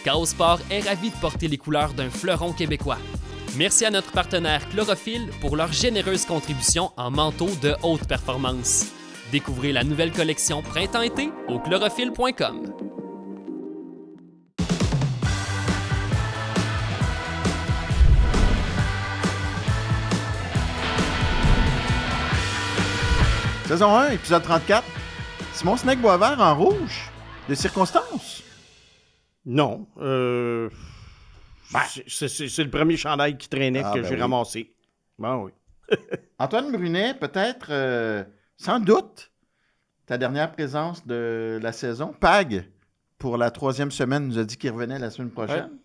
Chaos Sport est ravi de porter les couleurs d'un fleuron québécois. Merci à notre partenaire Chlorophylle pour leur généreuse contribution en manteau de haute performance. Découvrez la nouvelle collection Printemps-été au chlorophylle.com. Saison 1, épisode 34. Simon Snake Boisvert en rouge. De circonstances? Non. C'est le premier chandail qui traînait que j'ai ramassé. Bon, oui. Antoine Brunet, peut-être, sans doute, ta dernière présence de la saison. Pag, pour la 3e semaine, nous a dit qu'il revenait la semaine prochaine. Ouais.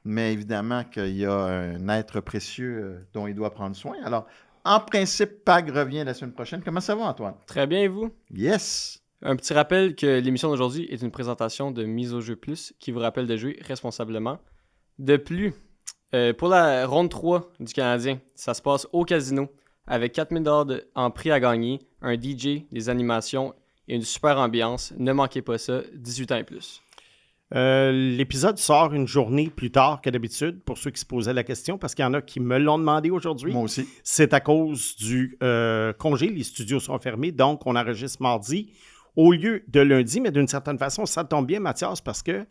Mais évidemment qu'il y a un être précieux dont il doit prendre soin. Alors, en principe, Pag revient la semaine prochaine. Comment ça va, Antoine? Très bien, et vous? Yes! Un petit rappel que l'émission d'aujourd'hui est une présentation de Mise au jeu plus qui vous rappelle de jouer responsablement. De plus, pour la ronde 3 du Canadien, ça se passe au casino avec 4 000 $ en prix à gagner, un DJ, des animations et une super ambiance. Ne manquez pas ça, 18 ans et plus. L'épisode sort une journée plus tard que d'habitude, pour ceux qui se posaient la question, parce qu'il y en a qui me l'ont demandé aujourd'hui. Moi aussi. C'est à cause du congé. Les studios sont fermés, donc on enregistre mardi au lieu de lundi, mais d'une certaine façon, ça tombe bien, Mathias, parce que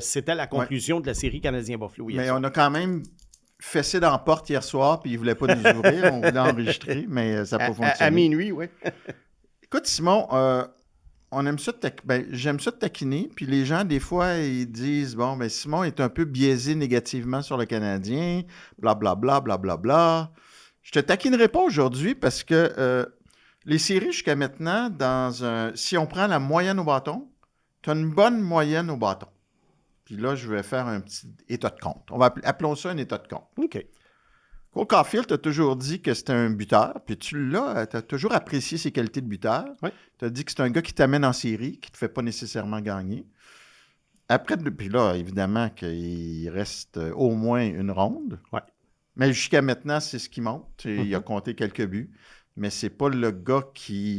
c'était la conclusion de la série Canadien-Buffalo. Mais on a quand même fessé dans la porte hier soir, puis ils ne voulaient pas nous ouvrir. On voulait enregistrer, mais ça n'a pas fonctionné. À minuit, oui. Écoute, Simon, on aime ça j'aime ça te taquiner, puis les gens, des fois, ils disent, bon, ben Simon est un peu biaisé négativement sur le Canadien, blablabla, blablabla. Je te taquinerai pas aujourd'hui parce que les séries jusqu'à maintenant, si on prend la moyenne au bâton, tu as une bonne moyenne au bâton. Puis là, je vais faire un petit état de compte. Appelons ça un état de compte. OK. Cole Caulfield t'a toujours dit que c'était un buteur, puis tu as toujours apprécié ses qualités de buteur. Oui. Tu as dit que c'est un gars qui t'amène en série, qui ne te fait pas nécessairement gagner. Après, puis là, évidemment qu'il reste au moins une ronde. Oui. Mais jusqu'à maintenant, c'est ce qui monte. Il a compté quelques buts. Mais c'est pas le gars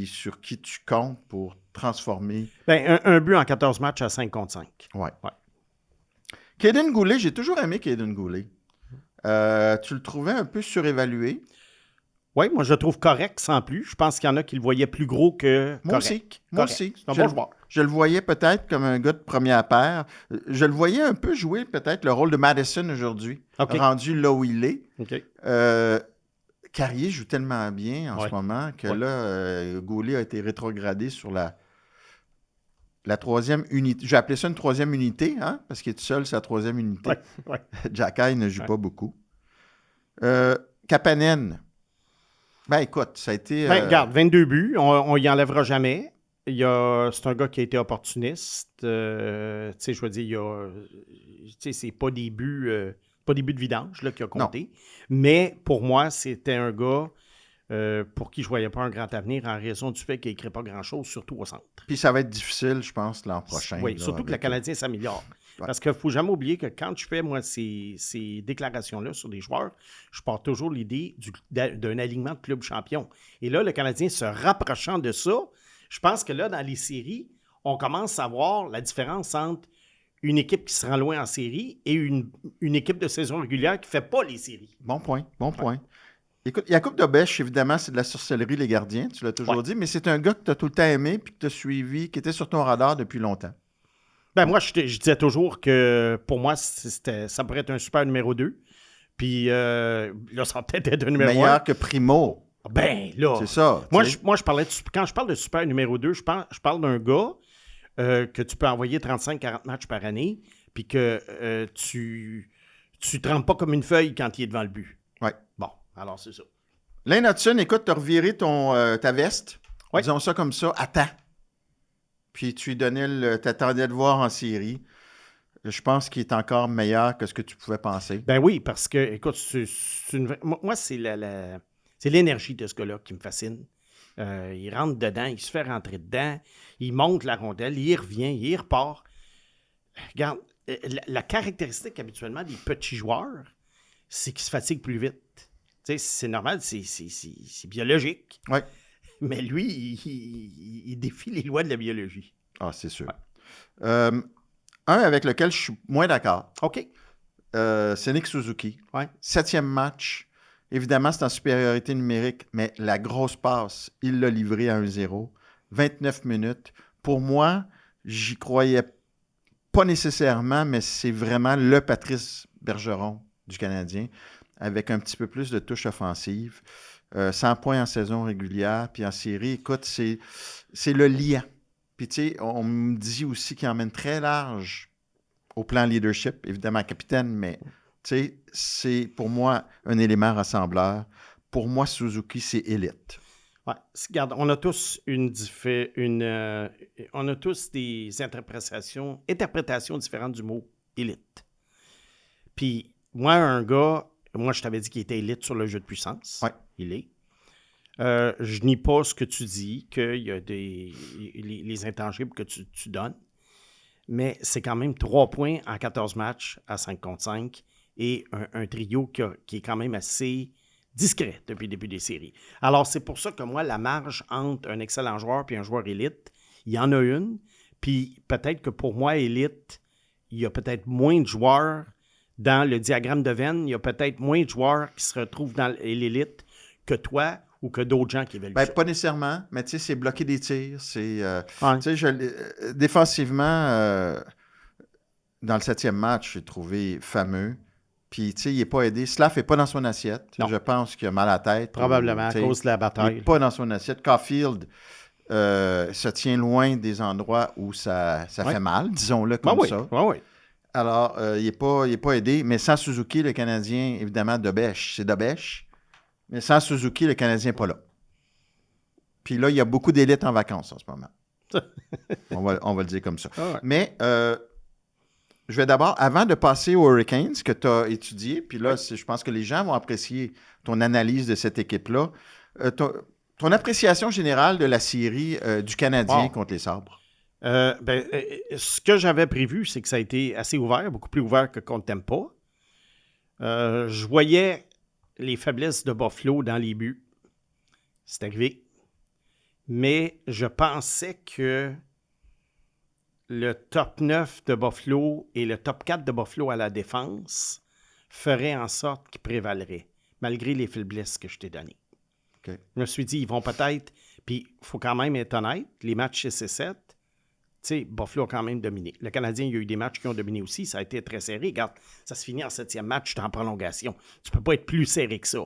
sur qui tu comptes pour transformer. Ben, un but en 14 matchs à 5 contre 5. Ouais. Kaden Goulet, j'ai toujours aimé Kaden Goulet. Tu le trouvais un peu surévalué? Oui, moi je le trouve correct sans plus. Je pense qu'il y en a qui le voyaient plus gros que moi correct. Moi aussi. C'est un bon joueur. Je le voyais peut-être comme un gars de première paire. Je le voyais un peu jouer peut-être le rôle de Madison aujourd'hui, rendu là où il est. OK. Carrier joue tellement bien en ce moment que là, Goulet a été rétrogradé sur la 3e unité. J'ai appelé ça une 3e unité, hein, parce qu'il est tout seul, c'est la 3e unité. Ouais. Jacky ne joue pas beaucoup. Kapanen. Ben écoute, ça a été... regarde, 22 buts, on y enlèvera jamais. C'est un gars qui a été opportuniste. Tu sais, je veux dire, c'est pas des buts... pas des buts de vidange là, qui a compté. Non. Mais pour moi, c'était un gars pour qui je ne voyais pas un grand avenir en raison du fait qu'il n'écrit pas grand-chose, surtout au centre. Puis ça va être difficile, je pense, l'an prochain. Oui, surtout que le Canadien s'améliore. Ouais. Parce qu'il ne faut jamais oublier que quand je fais, moi, ces déclarations-là sur des joueurs, je porte toujours l'idée d'un alignement de club champion. Et là, le Canadien se rapprochant de ça, je pense que là, dans les séries, on commence à voir la différence entre une équipe qui se rend loin en série et une équipe de saison régulière qui ne fait pas les séries. Bon point. Écoute, Jakub Dobeš, évidemment, c'est de la sorcellerie, les gardiens, tu l'as toujours dit, mais c'est un gars que tu as tout le temps aimé puis que tu as suivi, qui était sur ton radar depuis longtemps. Ben moi, je disais toujours que pour moi, ça pourrait être un super numéro 2. Puis là, ça va peut-être être un numéro 1. Meilleur que Primo. Ben là. C'est ça. Moi, je parlais quand je parle de super numéro 2, je parle d'un gars que tu peux envoyer 35-40 matchs par année, puis que tu ne te rends pas comme une feuille quand il est devant le but. Oui. Bon, alors c'est ça. Lane Hudson, écoute, tu as reviré ta veste, ouais. Disons ça comme ça, à temps. Puis tu lui donnais t'attendais de le voir en série. Je pense qu'il est encore meilleur que ce que tu pouvais penser. Ben oui, parce que, écoute, moi, c'est l'énergie de ce gars-là qui me fascine. Il rentre dedans, il se fait rentrer dedans, il monte la rondelle, il revient, il repart. Regarde, la caractéristique habituellement des petits joueurs, c'est qu'ils se fatiguent plus vite. Tu sais, c'est normal, c'est biologique. Oui. Mais lui, il défie les lois de la biologie. Ah, c'est sûr. Ouais. Un avec lequel je suis moins d'accord, OK. c'est Nick Suzuki. Ouais. 7e match. Évidemment, c'est en supériorité numérique, mais la grosse passe, il l'a livré à 1-0. 29 minutes. Pour moi, j'y croyais pas nécessairement, mais c'est vraiment le Patrice Bergeron du Canadien, avec un petit peu plus de touche offensive. 100 points en saison régulière, puis en série, écoute, c'est le liant. Puis tu sais, on me dit aussi qu'il emmène très large au plan leadership, évidemment capitaine, mais tu sais, c'est pour moi un élément rassembleur. Pour moi, Suzuki, c'est élite. Ouais. Regarde, on a tous on a tous des interprétations différentes du mot élite. Puis moi, je t'avais dit qu'il était élite sur le jeu de puissance. Ouais. Il est. Je nie pas ce que tu dis, qu'il y a les intangibles que tu donnes, mais c'est quand même 3 points en 14 matchs à 5 contre 5 et un trio qui est quand même assez discret depuis le début des séries. Alors, c'est pour ça que moi, la marge entre un excellent joueur et un joueur élite, il y en a une, puis peut-être que pour moi, élite, il y a peut-être moins de joueurs dans le diagramme de Venn, il y a peut-être moins de joueurs qui se retrouvent dans l'élite que toi ou que d'autres gens qui évaluent ça. Pas nécessairement, mais tu sais, c'est bloquer des tirs. C'est, Ouais. tu sais, défensivement, dans le 7e match, j'ai trouvé fameux. Puis, tu sais, il n'est pas aidé. Slav n'est pas dans son assiette. Non. Je pense qu'il a mal à la tête. Probablement à cause de la Il bataille. n'est pas dans son assiette. Caulfield se tient loin des endroits où ça fait mal, disons-le comme ça. Oui. Alors, il n'est pas aidé. Mais sans Suzuki, le Canadien, évidemment, Dobèche, c'est Dobèche. Mais sans Suzuki, le Canadien n'est pas là. Puis là, il y a beaucoup d'élites en vacances en ce moment. on va le dire comme ça. Ah ouais. Mais je vais d'abord, avant de passer aux Hurricanes que tu as étudié, puis là, je pense que les gens vont apprécier ton analyse de cette équipe-là, ton appréciation générale de la série du Canadien contre les Sabres. Ce que j'avais prévu, c'est que ça a été assez ouvert, beaucoup plus ouvert que contre Tampa. Je voyais les faiblesses de Buffalo dans les buts. C'est arrivé. Mais je pensais que le top 9 de Buffalo et le top 4 de Buffalo à la défense feraient en sorte qu'ils prévaleraient, malgré les faiblesses que je t'ai données. Okay. Je me suis dit, ils vont peut-être... Puis, il faut quand même être honnête, les matchs 6 et 7, tu sais, Buffalo a quand même dominé. Le Canadien, il y a eu des matchs qui ont dominé aussi. Ça a été très serré. Regarde, ça se finit en 7e match, en prolongation. Tu peux pas être plus serré que ça.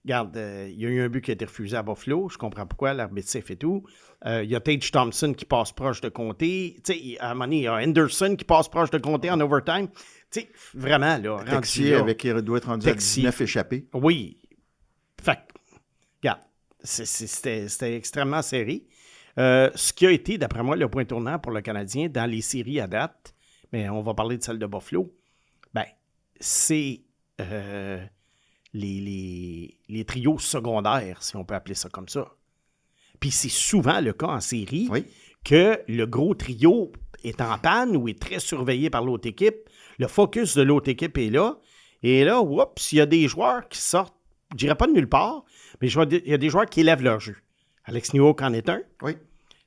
Regarde, il y a eu un but qui a été refusé à Buffalo. Je comprends pourquoi, l'arbitre siffle et tout. Il y a Tage Thompson qui passe proche de compter. À un moment donné, il y a Henderson qui passe proche de compter en overtime. Tu sais, vraiment, là. Texier avec, il doit être rendu à 19 échappés. Oui. Fait que, regarde, c'était extrêmement serré. Ce qui a été, d'après moi, le point tournant pour le Canadien dans les séries à date, mais on va parler de celle de Buffalo, c'est les trios secondaires, si on peut appeler ça comme ça. Puis c'est souvent le cas en série que le gros trio est en panne ou est très surveillé par l'autre équipe. Le focus de l'autre équipe est là. Et là, oups, il y a des joueurs qui sortent, je dirais pas de nulle part, mais il y a des joueurs qui élèvent leur jeu. Alex Newhook en est un. Oui.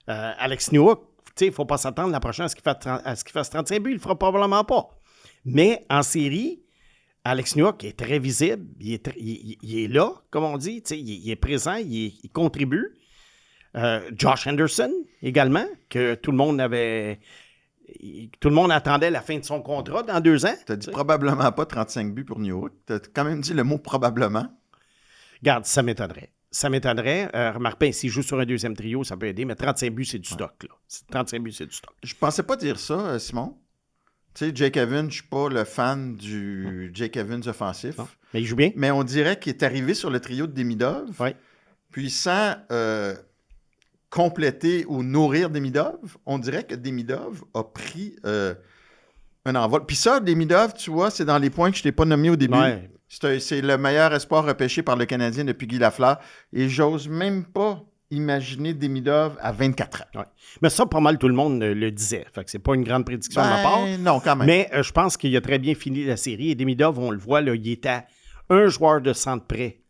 Alex Newhook, tu sais, il ne faut pas s'attendre la prochaine à ce qu'il fasse 35 buts. Il ne le fera probablement pas. Mais en série, Alex Newhook est très visible. Il est là, comme on dit. Il est présent. Il contribue. Josh Henderson, également, que tout le monde attendait la fin de son contrat dans 2 ans. Tu as dit probablement pas 35 buts pour Newhook. Tu as quand même dit le mot probablement. Regarde, ça m'étonnerait. Ça m'étonnerait. Remarque bien, s'il joue sur un deuxième trio, ça peut aider, mais 35 buts, c'est du stock. Là. 35 buts, c'est du stock. Je pensais pas dire ça, Simon. Tu sais, Jake Evans, je ne suis pas le fan du Jake Evans offensif. Non, mais il joue bien. Mais on dirait qu'il est arrivé sur le trio de Demidov. Oui. Puis sans compléter ou nourrir Demidov, on dirait que Demidov a pris un envol. Puis ça, Demidov, tu vois, c'est dans les points que je ne t'ai pas nommé au début. Ouais. C'est le meilleur espoir repêché par le Canadien depuis Guy Lafleur. Et j'ose même pas imaginer Demidov à 24 ans. Ouais. Mais ça, pas mal tout le monde le disait. Fait que c'est pas une grande prédiction de ma part. Non, quand même. Mais je pense qu'il a très bien fini la série. Et Demidov, on le voit, là, il est à un joueur de centre près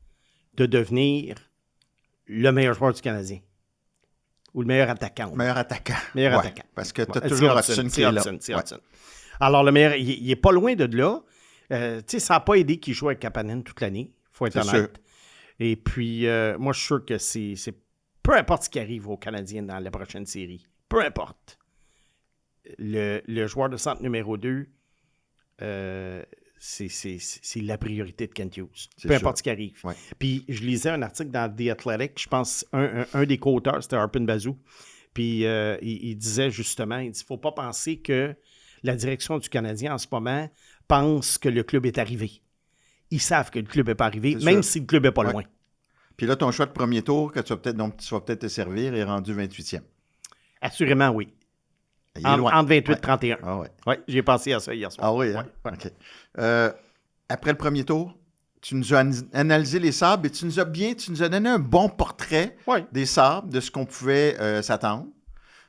de devenir le meilleur joueur du Canadien. Ou le meilleur attaquant. Meilleur attaquant. Meilleur Ouais, attaquant. parce que tu as Ouais, toujours c'est Hudson qui est là. c'est Ouais. Hudson. Alors, le meilleur, il n'est pas loin de là. Tu sais, ça n'a pas aidé qu'il joue avec Kapanen toute l'année. Il faut être C'est honnête. Et puis, moi, je suis sûr que c'est peu importe ce qui arrive aux Canadiens dans la prochaine série, peu importe, le joueur de centre numéro 2, c'est la priorité de Kent Hughes. C'est Peu sûr. importe ce qui arrive. Ouais. Puis, je lisais un article dans The Athletic, je pense, un des co-auteurs, c'était Arpin Bazou. Puis, il disait justement, il dit, il ne faut pas penser que la direction du Canadien en ce moment pense que le club est arrivé. Ils savent que le club n'est pas arrivé, C'est même sûr. si le club n'est pas Ouais. loin. Puis là, ton choix de premier tour, que dont tu vas peut-être te servir, est rendu 28e. Assurément, oui. Il est loin. Entre 28 et Ouais. 31. Ah ouais. Oui, j'ai pensé à ça hier soir. Ah oui, hein? Ouais, ouais. OK. Après le premier tour, tu nous as analysé les Sabres et tu nous as donné un bon portrait Ouais. des Sabres, de ce qu'on pouvait s'attendre.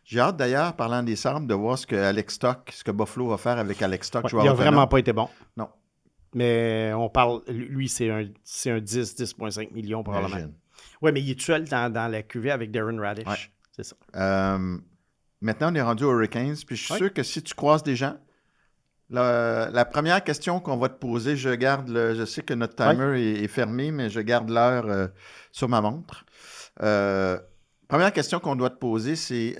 J'ai hâte d'ailleurs, parlant des Sabres, de voir ce que Buffalo va faire avec Alex Stock. Ouais, joueur il n'a autonome. vraiment pas été bon. Non. Mais on parle, lui, c'est un 10,5 millions probablement. Imagine. Oui, mais il est seul dans la cuvée avec Darren Radish. Ouais. C'est ça. Maintenant, on est rendu aux Hurricanes, puis je suis sûr que si tu croises des gens, la première question qu'on va te poser, je sais que notre timer est fermé, mais je garde l'heure sur ma montre. Première question qu'on doit te poser, c'est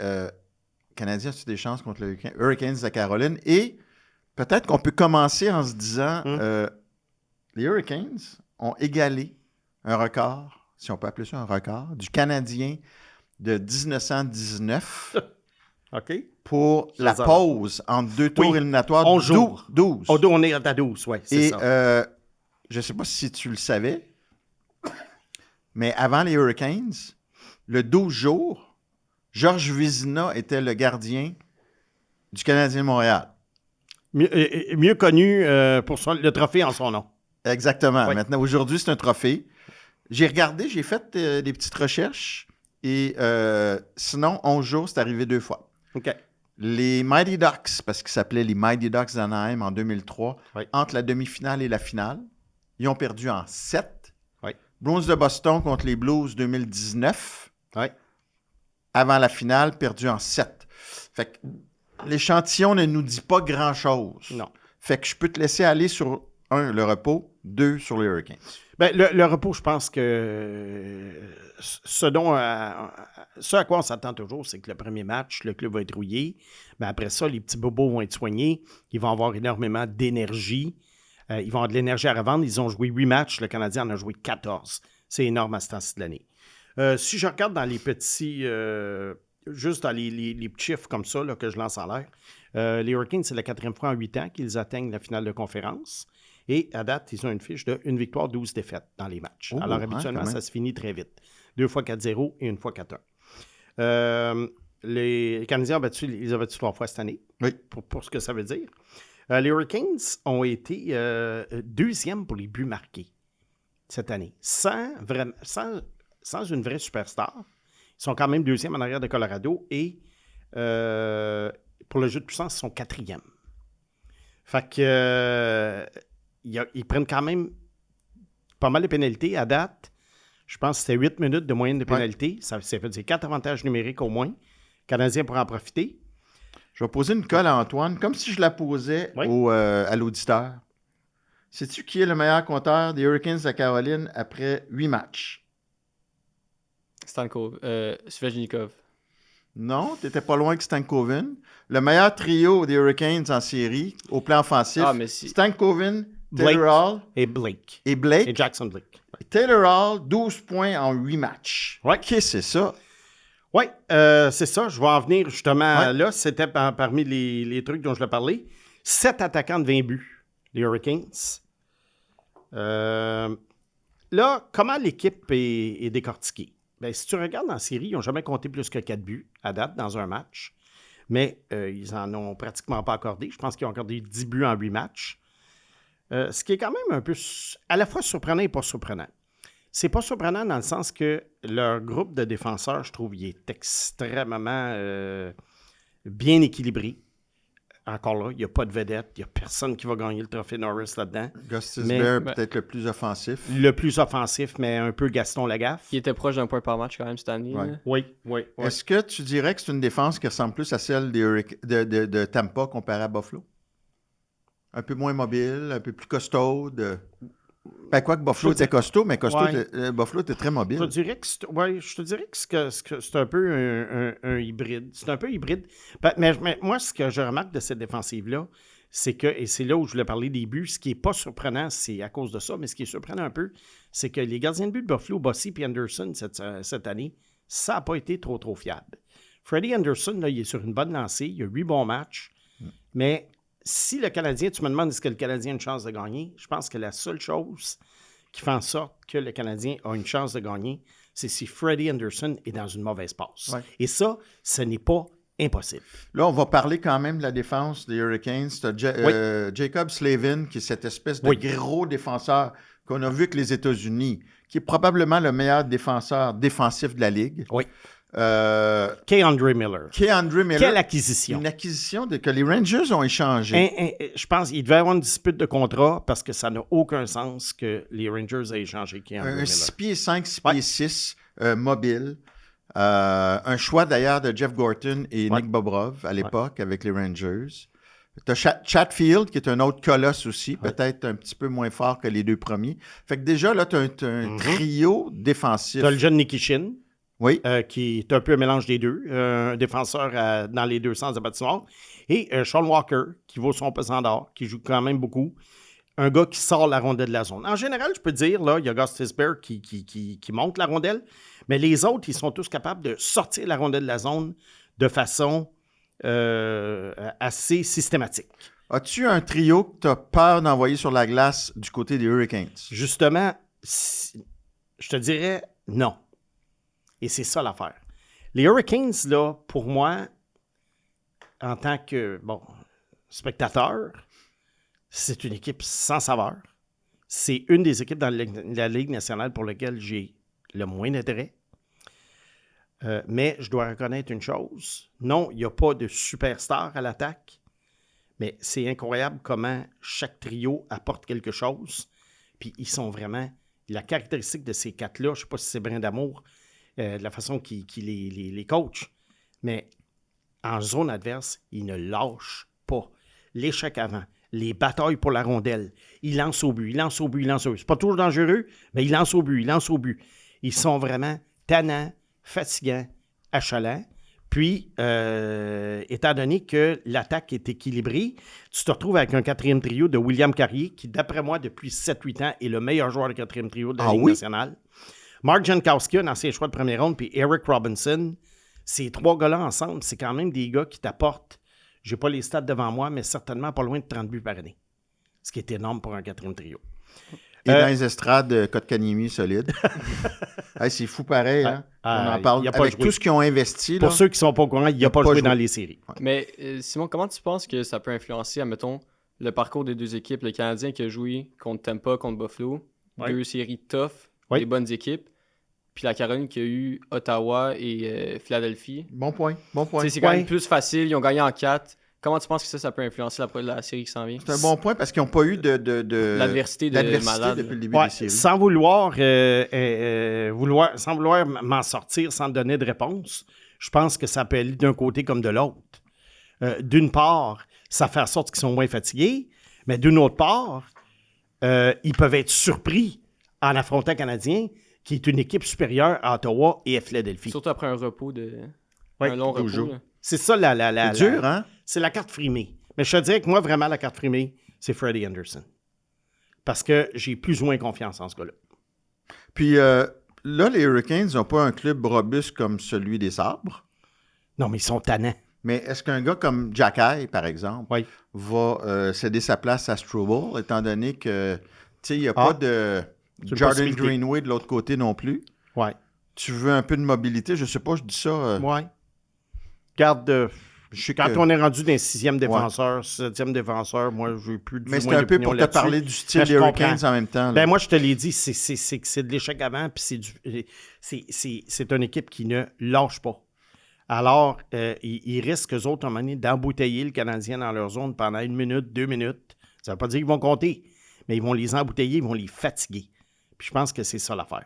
Canadien, as-tu des chances contre les Hurricanes de Caroline? Et peut-être qu'on peut commencer en se disant les Hurricanes ont égalé un record, si on peut appeler ça un record, du Canadien de 1919 OK. pour la Ça. pause entre deux tours Oui. éliminatoires. 11 jours. 12. Oh, on est à 12, oui, c'est Et ça. je ne sais pas si tu le savais, mais avant les Hurricanes, le 12 jours, Georges Vézina était le gardien du Canadien de Montréal. Mieux connu pour le trophée en son nom. Exactement. Oui. Maintenant, aujourd'hui, c'est un trophée. J'ai regardé, j'ai fait des petites recherches et sinon, 11 jours, c'est arrivé 2 fois. OK. Les Mighty Ducks, parce qu'ils s'appelaient les Mighty Ducks d'Anaheim en 2003, Oui. entre la demi-finale et la finale, ils ont perdu en 7. Oui. Bruins de Boston contre les Blues 2019. Oui. Avant la finale, perdu en 7. Fait que l'échantillon ne nous dit pas grand-chose. Non. Fait que je peux te laisser aller sur 1, le repos, 2, sur les Hurricanes. Ben, le repos, je pense que ce à quoi on s'attend toujours, c'est que le premier match, le club va être rouillé. Mais après ça, les petits bobos vont être soignés. Ils vont avoir énormément d'énergie. Ils vont avoir de l'énergie à revendre. Ils ont joué 8 matchs. Le Canadien en a joué 14. C'est énorme à ce temps-ci de l'année. Si je regarde dans les petits... juste dans les petits chiffres comme ça là, que je lance en l'air, les Hurricanes, c'est la 4e fois en 8 ans qu'ils atteignent la finale de conférence. Et à date, ils ont une fiche de 1 victoire, 12 défaites dans les matchs. Oh, alors, hein, habituellement, quand même. ça se finit très vite. 2 fois 4-0 et 1 fois 4-1. Les Canadiens ils ont battu 3 fois cette année, Oui. pour ce que ça veut dire. Les Hurricanes ont été 2e pour les buts marqués cette année, sans une vraie superstar. Ils sont quand même 2e en arrière de Colorado et pour le jeu de puissance, ils sont 4e. Fait que ils prennent quand même pas mal de pénalités. À date, je pense que c'était 8 minutes de moyenne de pénalité. Ça fait dire 4 avantages numériques au moins. Le Canadien pourra en profiter. Je vais poser une colle à Antoine, comme si je la posais Oui. à l'auditeur. Sais-tu qui est le meilleur compteur des Hurricanes de Caroline après 8 matchs? Svechnikov. Non, tu n'étais pas loin que Stankoven. Le meilleur trio des Hurricanes en série, au plan offensif, Ah, mais si. Stankoven, Blake. Taylor Hall Et Blake. et Blake. Et Jackson Blake. Taylor Hall, 12 points en 8 matchs. Ouais. Qu'est-ce que c'est ça? Oui, c'est ça. Je vais en venir justement Ouais. là. C'était parmi les trucs dont je l'ai parlé. 7 attaquants de 20 buts, les Hurricanes. Là, comment l'équipe est décortiquée? Bien, si tu regardes dans la série, ils n'ont jamais compté plus que 4 buts à date dans un match. Mais ils n'en ont pratiquement pas accordé. Je pense qu'ils ont accordé 10 buts en 8 matchs. Ce qui est quand même un peu à la fois surprenant et pas surprenant. C'est pas surprenant dans le sens que leur groupe de défenseurs, je trouve, il est extrêmement bien équilibré. encore là, il n'y a pas de vedette. Il n'y a personne qui va gagner le trophée Norris là-dedans. Gostisbehere, peut-être le plus offensif. Le plus offensif, mais un peu Gaston Lagaffe. Il était proche d'un point par match quand même cette année. Ouais. là. Oui. Est-ce que tu dirais que c'est une défense qui ressemble plus à celle de Tampa comparée à Buffalo? Un peu moins mobile, un peu plus costaud. Ben, quoi que Buffalo était costaud, mais Buffalo était très mobile. Je te dirais que c'est un peu un hybride. C'est un peu hybride. Mais moi, ce que je remarque de cette défensive-là, c'est que, et c'est là où je voulais parler des buts, ce qui n'est pas surprenant, c'est à cause de ça, mais ce qui est surprenant un peu, c'est que les gardiens de but de Buffalo, Bossy et Anderson, cette année, ça n'a pas été trop fiable. Freddie Anderson, là, il est sur une bonne lancée, il a 8 bons matchs, mais si le Canadien, tu me demandes est-ce que le Canadien a une chance de gagner, je pense que la seule chose qui fait en sorte que le Canadien a une chance de gagner, c'est si Freddie Anderson est dans une mauvaise passe. Ouais. Et ça, ce n'est pas impossible. Là, on va parler quand même de la défense des Hurricanes. T'as Jacob Slavin, qui est cette espèce de gros défenseur qu'on a vu avec les États-Unis, qui est probablement le meilleur défenseur défensif de la Ligue. Oui. K'Andre Miller. Quelle acquisition. Une acquisition que les Rangers ont échangée. Je pense qu'il devait y avoir une dispute de contrat parce que ça n'a aucun sens que les Rangers aient échangé K'Andre Miller. 6 pieds 5, 6 pieds 6, mobile. Un choix d'ailleurs de Jeff Gorton et Nick Bobrov à l'époque avec les Rangers. Tu as Chatfield, qui est un autre colosse aussi, peut-être un petit peu moins fort que les deux premiers. Fait que déjà, là, tu as un trio défensif. Tu as le jeune Nikishin. Oui. Qui est un peu un mélange des deux, un défenseur dans les deux sens de patinoire. Et Sean Walker, qui vaut son pesant d'or, qui joue quand même beaucoup. Un gars qui sort la rondelle de la zone. En général, je peux dire, là, il y a Gostisbehere qui monte la rondelle, mais les autres, ils sont tous capables de sortir la rondelle de la zone de façon assez systématique. As-tu un trio que tu as peur d'envoyer sur la glace du côté des Hurricanes? Justement, je te dirais non. Et c'est ça l'affaire. Les Hurricanes, là, pour moi, en tant que spectateur, c'est une équipe sans saveur. C'est une des équipes dans la Ligue nationale pour laquelle j'ai le moins d'intérêt. Mais je dois reconnaître une chose. Non, il n'y a pas de superstar à l'attaque, mais c'est incroyable comment chaque trio apporte quelque chose. Puis ils sont vraiment... La caractéristique de ces quatre-là, je ne sais pas si c'est brin d'amour, de la façon qu'il les coach, mais en zone adverse, ils ne lâchent pas. L'échec avant, les batailles pour la rondelle, ils lancent au but. C'est pas toujours dangereux, mais ils lancent au but. Ils sont vraiment tannants, fatigants, achalants. Puis, étant donné que l'attaque est équilibrée, tu te retrouves avec un quatrième trio de William Carrier, qui, d'après moi, depuis 7-8 ans, est le meilleur joueur de quatrième trio de la Ligue nationale. Mark Jankowski, dans ses choix de première ronde, puis Eric Robinson, ces trois gars-là ensemble, c'est quand même des gars qui t'apportent, j'ai pas les stats devant moi, mais certainement pas loin de 30 buts par année. Ce qui est énorme pour un quatrième trio. Et dans les estrades, Kotkaniemi solide. Hey, c'est fou pareil. Hein? On en parle avec tout ce qu'ils ont investi. Pour là, ceux qui ne sont pas au courant, il n'a pas joué dans les séries. Ouais. Mais Simon, comment tu penses que ça peut influencer, admettons, le parcours des deux équipes? Le Canadien qui a joué contre Tampa, contre Buffalo, deux séries tough, des bonnes équipes. Puis la Caroline qui a eu Ottawa et Philadelphie. Bon point. C'est quand même plus facile. Ils ont gagné en 4. Comment tu penses que ça peut influencer la série qui s'en vient? C'est un bon point parce qu'ils n'ont pas eu l'adversité malade depuis le début des séries. Sans vouloir m'en sortir sans donner de réponse, je pense que ça peut aller d'un côté comme de l'autre. D'une part, ça fait en sorte qu'ils sont moins fatigués, mais d'une autre part, ils peuvent être surpris en affrontant le Canadien, qui est une équipe supérieure à Ottawa et à Philadelphie. Surtout après un repos un long repos. C'est ça c'est dur, hein? C'est la carte frimée. Mais je te dirais que moi, vraiment, la carte frimée, c'est Freddie Anderson. Parce que j'ai plus ou moins confiance en ce gars-là. Puis là, les Hurricanes n'ont pas un club robuste comme celui des Sabres. Non, mais ils sont tannants. Mais est-ce qu'un gars comme Jacky, par exemple, va céder sa place à Struble, étant donné que, tu sais, il n'y a pas de Jordan Greenway de l'autre côté non plus? Ouais. Tu veux un peu de mobilité? Je sais pas, je dis ça. Ouais. Quand on est rendu d'un sixième défenseur, septième défenseur, moi, j'ai plus de. Mais c'est un peu pour te parler du style des Hurricanes en même temps. Ben moi, je te l'ai dit, c'est de l'échec avant, puis c'est une équipe qui ne lâche pas. Alors, ils risquent, eux autres, à un moment donné, d'embouteiller le Canadien dans leur zone pendant 1 minute, 2 minutes. Ça ne veut pas dire qu'ils vont compter, mais ils vont les embouteiller, ils vont les fatiguer. Puis je pense que c'est ça l'affaire.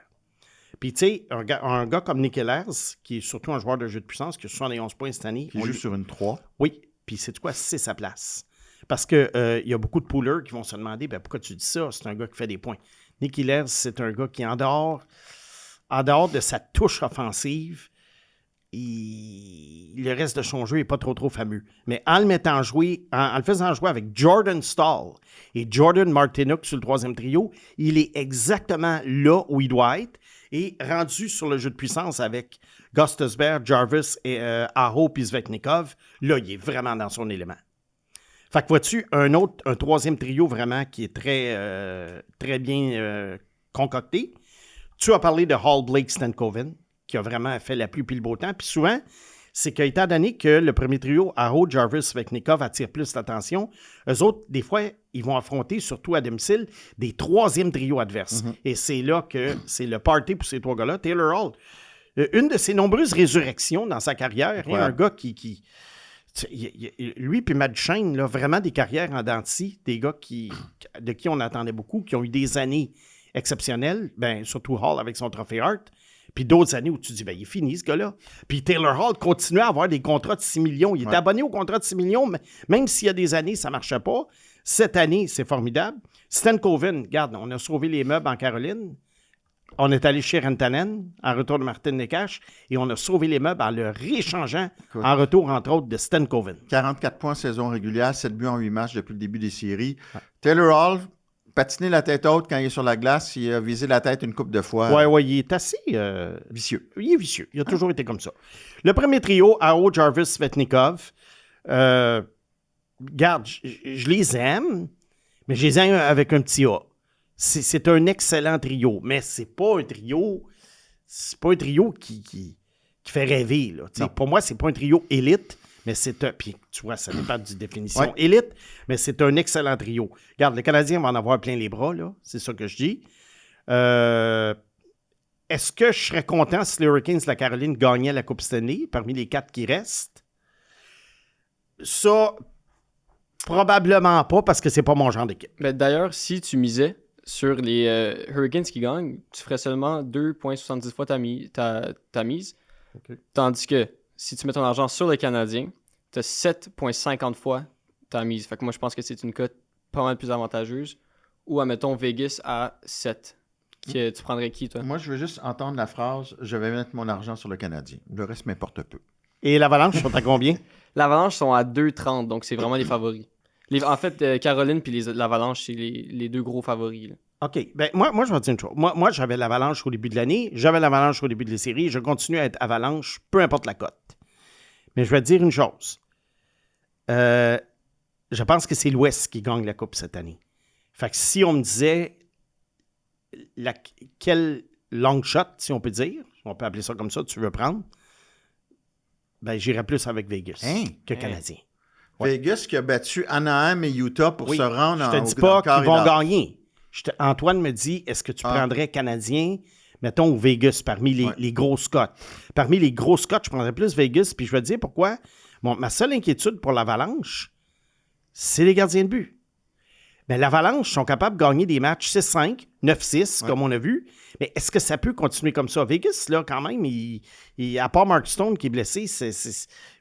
Puis, tu sais, un gars comme Nick Ehlers, qui est surtout un joueur de jeu de puissance, qui a 71 points cette année. Qui joue sur une 3. Oui, puis c'est quoi? C'est sa place. Parce qu'il y a beaucoup de poolers qui vont se demander pourquoi tu dis ça? C'est un gars qui fait des points. Nick Ehlers, c'est un gars qui, en dehors de sa touche offensive, le reste de son jeu n'est pas trop fameux. Mais en le faisant jouer avec Jordan Staal et Jordan Martinook sur le 3e trio, il est exactement là où il doit être. Et rendu sur le jeu de puissance avec Gostisbehere, Jarvis et Aho puis Svechnikov, là, il est vraiment dans son élément. Fait que vois-tu, un 3e trio vraiment qui est très bien concocté. Tu as parlé de Hall, Blake, Stankoven, qui a vraiment fait la pluie puis le beau temps. Puis souvent, c'est qu'étant donné que le premier trio, Aho, Jarvis, Svechnikov, attire plus l'attention, eux autres, des fois, ils vont affronter, surtout à domicile, des 3e trios adverses. Mm-hmm. Et c'est là que c'est le party pour ces 3 gars-là. Taylor Hall, une de ses nombreuses résurrections dans sa carrière, ouais. Un gars qui lui puis Matt Duchene, là, vraiment des carrières en dents de scie, des gars de qui on attendait beaucoup, qui ont eu des années exceptionnelles, surtout Hall avec son trophée Hart, puis d'autres années où tu dis, il est fini ce gars-là. Puis Taylor Hall continuait à avoir des contrats de 6 millions. Il est abonné au contrat de 6 millions, mais même s'il y a des années, ça ne marchait pas. Cette année, c'est formidable. Stankoven, regarde, on a sauvé les meubles en Caroline. On est allé chez Rantanen, en retour de Martin Necas, et on a sauvé les meubles en le rééchangeant en retour, entre autres, de Stankoven. 44 points saison régulière, 7 buts en 8 matchs depuis le début des séries. Ouais. Taylor Hall, patiner la tête haute quand il est sur la glace, il a visé la tête une couple de fois. Oui, il est assez... vicieux. Il est vicieux. Il a toujours été comme ça. Le premier trio, Aho, Jarvis, Svechnikov, regarde, je les aime, mais je les aime avec un petit A. C'est un excellent trio, mais c'est pas un trio qui fait rêver. Là. Pour moi, c'est pas un trio élite, mais c'est un... Puis, tu vois, ça dépend de définition élite, mais c'est un excellent trio. Regarde, le Canadien va en avoir plein les bras, là. C'est ça que je dis. Est-ce que je serais content si les Hurricanes de la Caroline gagnaient la Coupe Stanley parmi les 4 qui restent? Ça, probablement pas, parce que c'est pas mon genre d'équipe. Mais d'ailleurs, si tu misais sur les Hurricanes qui gagnent, tu ferais seulement 2,70 fois ta mise. Okay. Tandis que si tu mets ton argent sur le Canadien, tu as 7,50 fois ta mise. Fait que moi, je pense que c'est une cote pas mal plus avantageuse. Ou, admettons, Vegas à 7. Tu prendrais qui, toi? Moi, je veux juste entendre la phrase « Je vais mettre mon argent sur le Canadien ». Le reste m'importe peu. Et l'Avalanche sont à combien? L'Avalanche sont à 2,30, donc c'est vraiment les favoris. En fait, Caroline puis l'Avalanche, c'est les 2 gros favoris. Là. OK. Moi, je vais te dire une chose. Moi, j'avais l'Avalanche au début de l'année. J'avais l'Avalanche au début de la série. Je continue à être Avalanche, peu importe la cote. Mais je vais te dire une chose. Je pense que c'est l'Ouest qui gagne la Coupe cette année. Fait que si on me disait quel long shot, si on peut dire, on peut appeler ça comme ça, tu veux prendre, j'irais plus avec Vegas que Canadien. Ouais. Vegas qui a battu Anaheim et Utah pour se rendre en Je te dis pas qu'ils vont gagner. Antoine me dit, est-ce que tu prendrais Canadien, mettons, ou Vegas parmi les grosses cotes? Parmi les grosses cotes, je prendrais plus Vegas, puis je vais te dire pourquoi. Ma seule inquiétude pour l'Avalanche, c'est les gardiens de but. Mais l'Avalanche sont capables de gagner des matchs 6-5, 9-6, comme on a vu. Mais est-ce que ça peut continuer comme ça? Vegas, là, quand même, à part Mark Stone qui est blessé,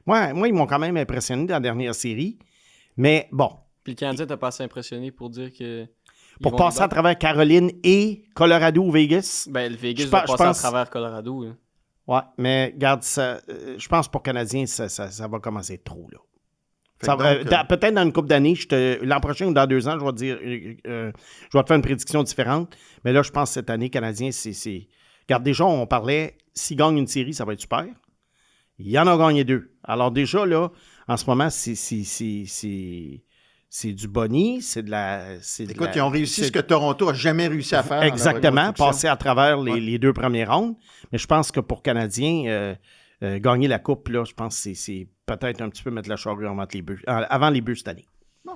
Moi, ils m'ont quand même impressionné dans la dernière série. Mais bon. Puis le Canadien t'a pas assez impressionné pour dire que... Pour passer à travers Caroline et Colorado ou Vegas? Le Vegas va passer à travers Colorado. Hein. Ouais, mais regarde, ça, je pense pour Canadien, ça va commencer trop, là. Peut-être dans une couple d'années, l'an prochain ou dans 2 ans, je vais te dire, je vais te faire une prédiction différente. Mais là, je pense que cette année, Canadien, c'est... Regarde, déjà, on parlait, s'ils gagnent une série, ça va être super. Il y en a gagné 2. Alors déjà, là, en ce moment, c'est du boni, c'est de la... Écoute, ils ont réussi ce que Toronto n'a jamais réussi à faire. Exactement, passer à travers les 2 premiers rounds. Mais je pense que pour Canadiens... gagner la coupe, là, je pense que c'est peut-être un petit peu mettre la charrue avant les bœufs cette année. Bon,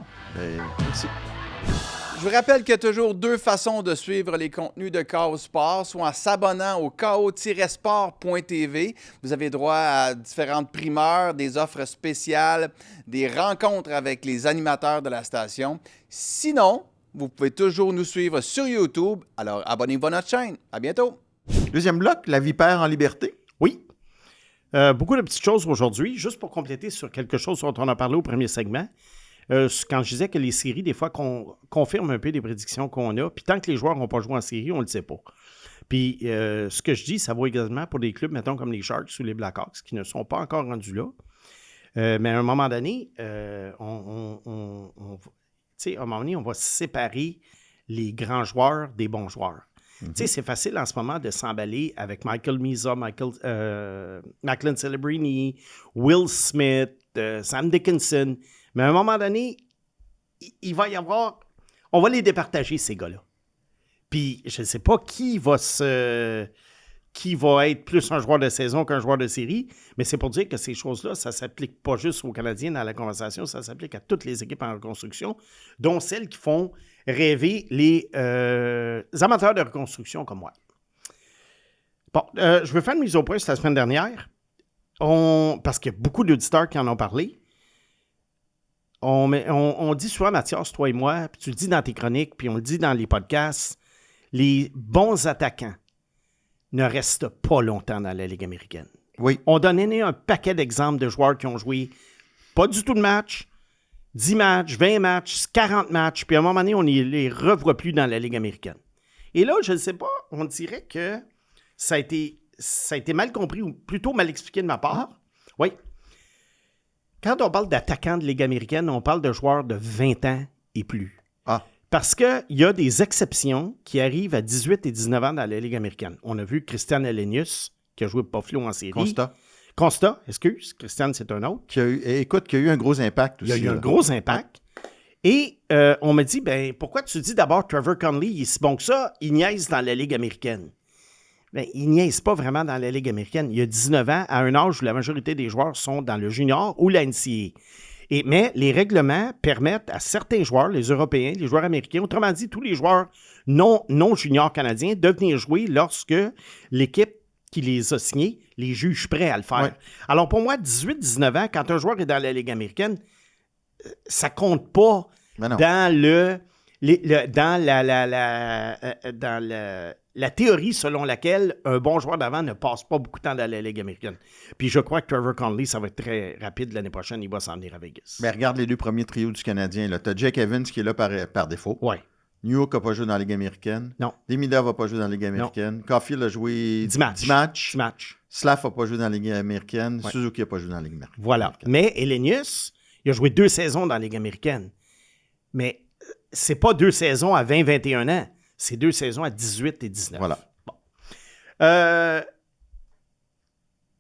merci. Je vous rappelle qu'il y a toujours 2 façons de suivre les contenus de KO Sport, soit en s'abonnant au ko-sport.tv. Vous avez droit à différentes primeurs, des offres spéciales, des rencontres avec les animateurs de la station. Sinon, vous pouvez toujours nous suivre sur YouTube. Alors, abonnez-vous à notre chaîne. À bientôt. Deuxième bloc, la vipère en liberté. Oui. Beaucoup de petites choses aujourd'hui. Juste pour compléter sur quelque chose dont on a parlé au premier segment. Quand je disais que les séries, des fois, confirment un peu des prédictions qu'on a. Puis tant que les joueurs n'ont pas joué en série, on ne le sait pas. Puis ce que je dis, ça vaut également pour des clubs, mettons, comme les Sharks ou les Blackhawks, qui ne sont pas encore rendus là. Mais à un moment donné, à un moment donné, on va séparer les grands joueurs des bons joueurs. C'est facile en ce moment de s'emballer avec Michael Misa, Macklin Celebrini, Will Smith, Sam Dickinson. Mais à un moment donné, il va y avoir... On va les départager, ces gars-là. Puis, je ne sais pas qui va être plus un joueur de saison qu'un joueur de série, mais c'est pour dire que ces choses-là, ça ne s'applique pas juste aux Canadiens dans la conversation, ça s'applique à toutes les équipes en reconstruction, dont celles qui font rêver les amateurs de reconstruction comme moi. Bon, je veux faire une mise au point la semaine dernière, parce qu'il y a beaucoup d'auditeurs qui en ont parlé. On dit souvent, Mathias, toi et moi, puis tu le dis dans tes chroniques, puis on le dit dans les podcasts, les bons attaquants ne restent pas longtemps dans la Ligue américaine. Oui. On donnait un paquet d'exemples de joueurs qui ont joué pas du tout de match, 10 matchs, 20 matchs, 40 matchs, puis à un moment donné, on ne les revoit plus dans la Ligue américaine. Et là, je ne sais pas, on dirait que ça a été mal compris ou plutôt mal expliqué de ma part. Oui. Quand on parle d'attaquants de Ligue américaine, on parle de joueurs de 20 ans et plus. Parce qu'il y a des exceptions qui arrivent à 18 et 19 ans dans la Ligue américaine. On a vu Christian Elenius, qui a joué Buffalo en série. Constat, excuse. Christian, c'est un autre. Qui a eu un gros impact aussi. Il y a eu un gros impact. Et on me dit, pourquoi tu dis d'abord Trevor Connolly, il est si bon que ça, il niaise dans la Ligue américaine? Il niaise pas vraiment dans la Ligue américaine. Il y a 19 ans, à un âge où la majorité des joueurs sont dans le junior ou la NCAA. Mais les règlements permettent à certains joueurs, les Européens, les joueurs américains, autrement dit, tous les joueurs non juniors canadiens, de venir jouer lorsque l'équipe qui les a signés les juge prêts à le faire. Ouais. Alors pour moi, 18-19 ans, quand un joueur est dans la Ligue américaine, ça compte pas dans la théorie selon laquelle un bon joueur d'avant ne passe pas beaucoup de temps dans la Ligue américaine. Puis je crois que Trevor Connolly, ça va être très rapide l'année prochaine. Il va s'en venir à Vegas. Mais regarde les 2 premiers trios du Canadien. Tu as Jake Evans qui est là par défaut. Oui. New York n'a pas joué dans la Ligue américaine. Non. Demidov n'a pas joué dans la Ligue américaine. Caulfield a joué 10 matchs. Slav n'a pas joué dans la Ligue américaine. Ouais. Suzuki n'a pas joué dans la Ligue américaine. Voilà. Mais Elenius, il a joué 2 saisons dans la Ligue américaine. Mais c'est pas 2 saisons à 20-21 ans. C'est 2 saisons à 18 et 19. Voilà. Bon.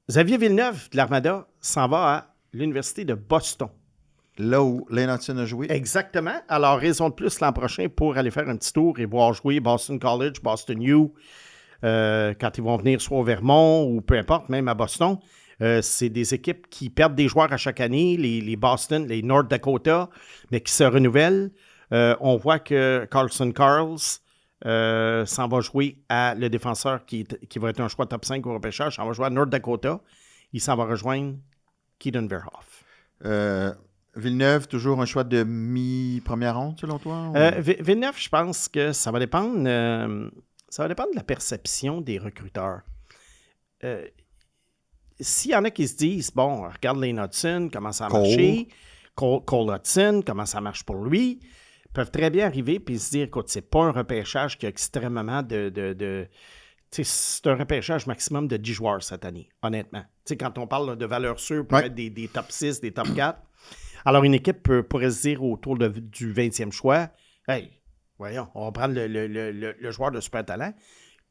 Xavier Villeneuve de l'Armada s'en va à l'Université de Boston. Là où Lane Hudson a joué. Exactement. Alors, raison de plus l'an prochain pour aller faire un petit tour et voir jouer Boston College, Boston U, quand ils vont venir soit au Vermont ou peu importe, même à Boston. C'est des équipes qui perdent des joueurs à chaque année, les Boston, les North Dakota, mais qui se renouvellent. On voit que Carlson Carls s'en va jouer à le défenseur qui va être un choix top 5 au repêchage, s'en va jouer à North Dakota. Il s'en va rejoindre Keaton Verhoff. Villeneuve, toujours un choix de mi-première ronde, selon toi? Ou... Villeneuve, je pense que ça va dépendre de la perception des recruteurs. S'il y en a qui se disent, bon, regarde Lane Hudson, comment ça a marché, Cole Hudson, comment ça marche pour lui, peuvent très bien arriver et se dire, écoute, c'est pas un repêchage qui a extrêmement c'est un repêchage maximum de 10 joueurs cette année, honnêtement. T'sais, quand on parle de valeur sûre pour être des top 6, des top 4, alors une équipe pourrait se dire autour du 20e choix, hey, voyons, on va prendre le joueur de super talent,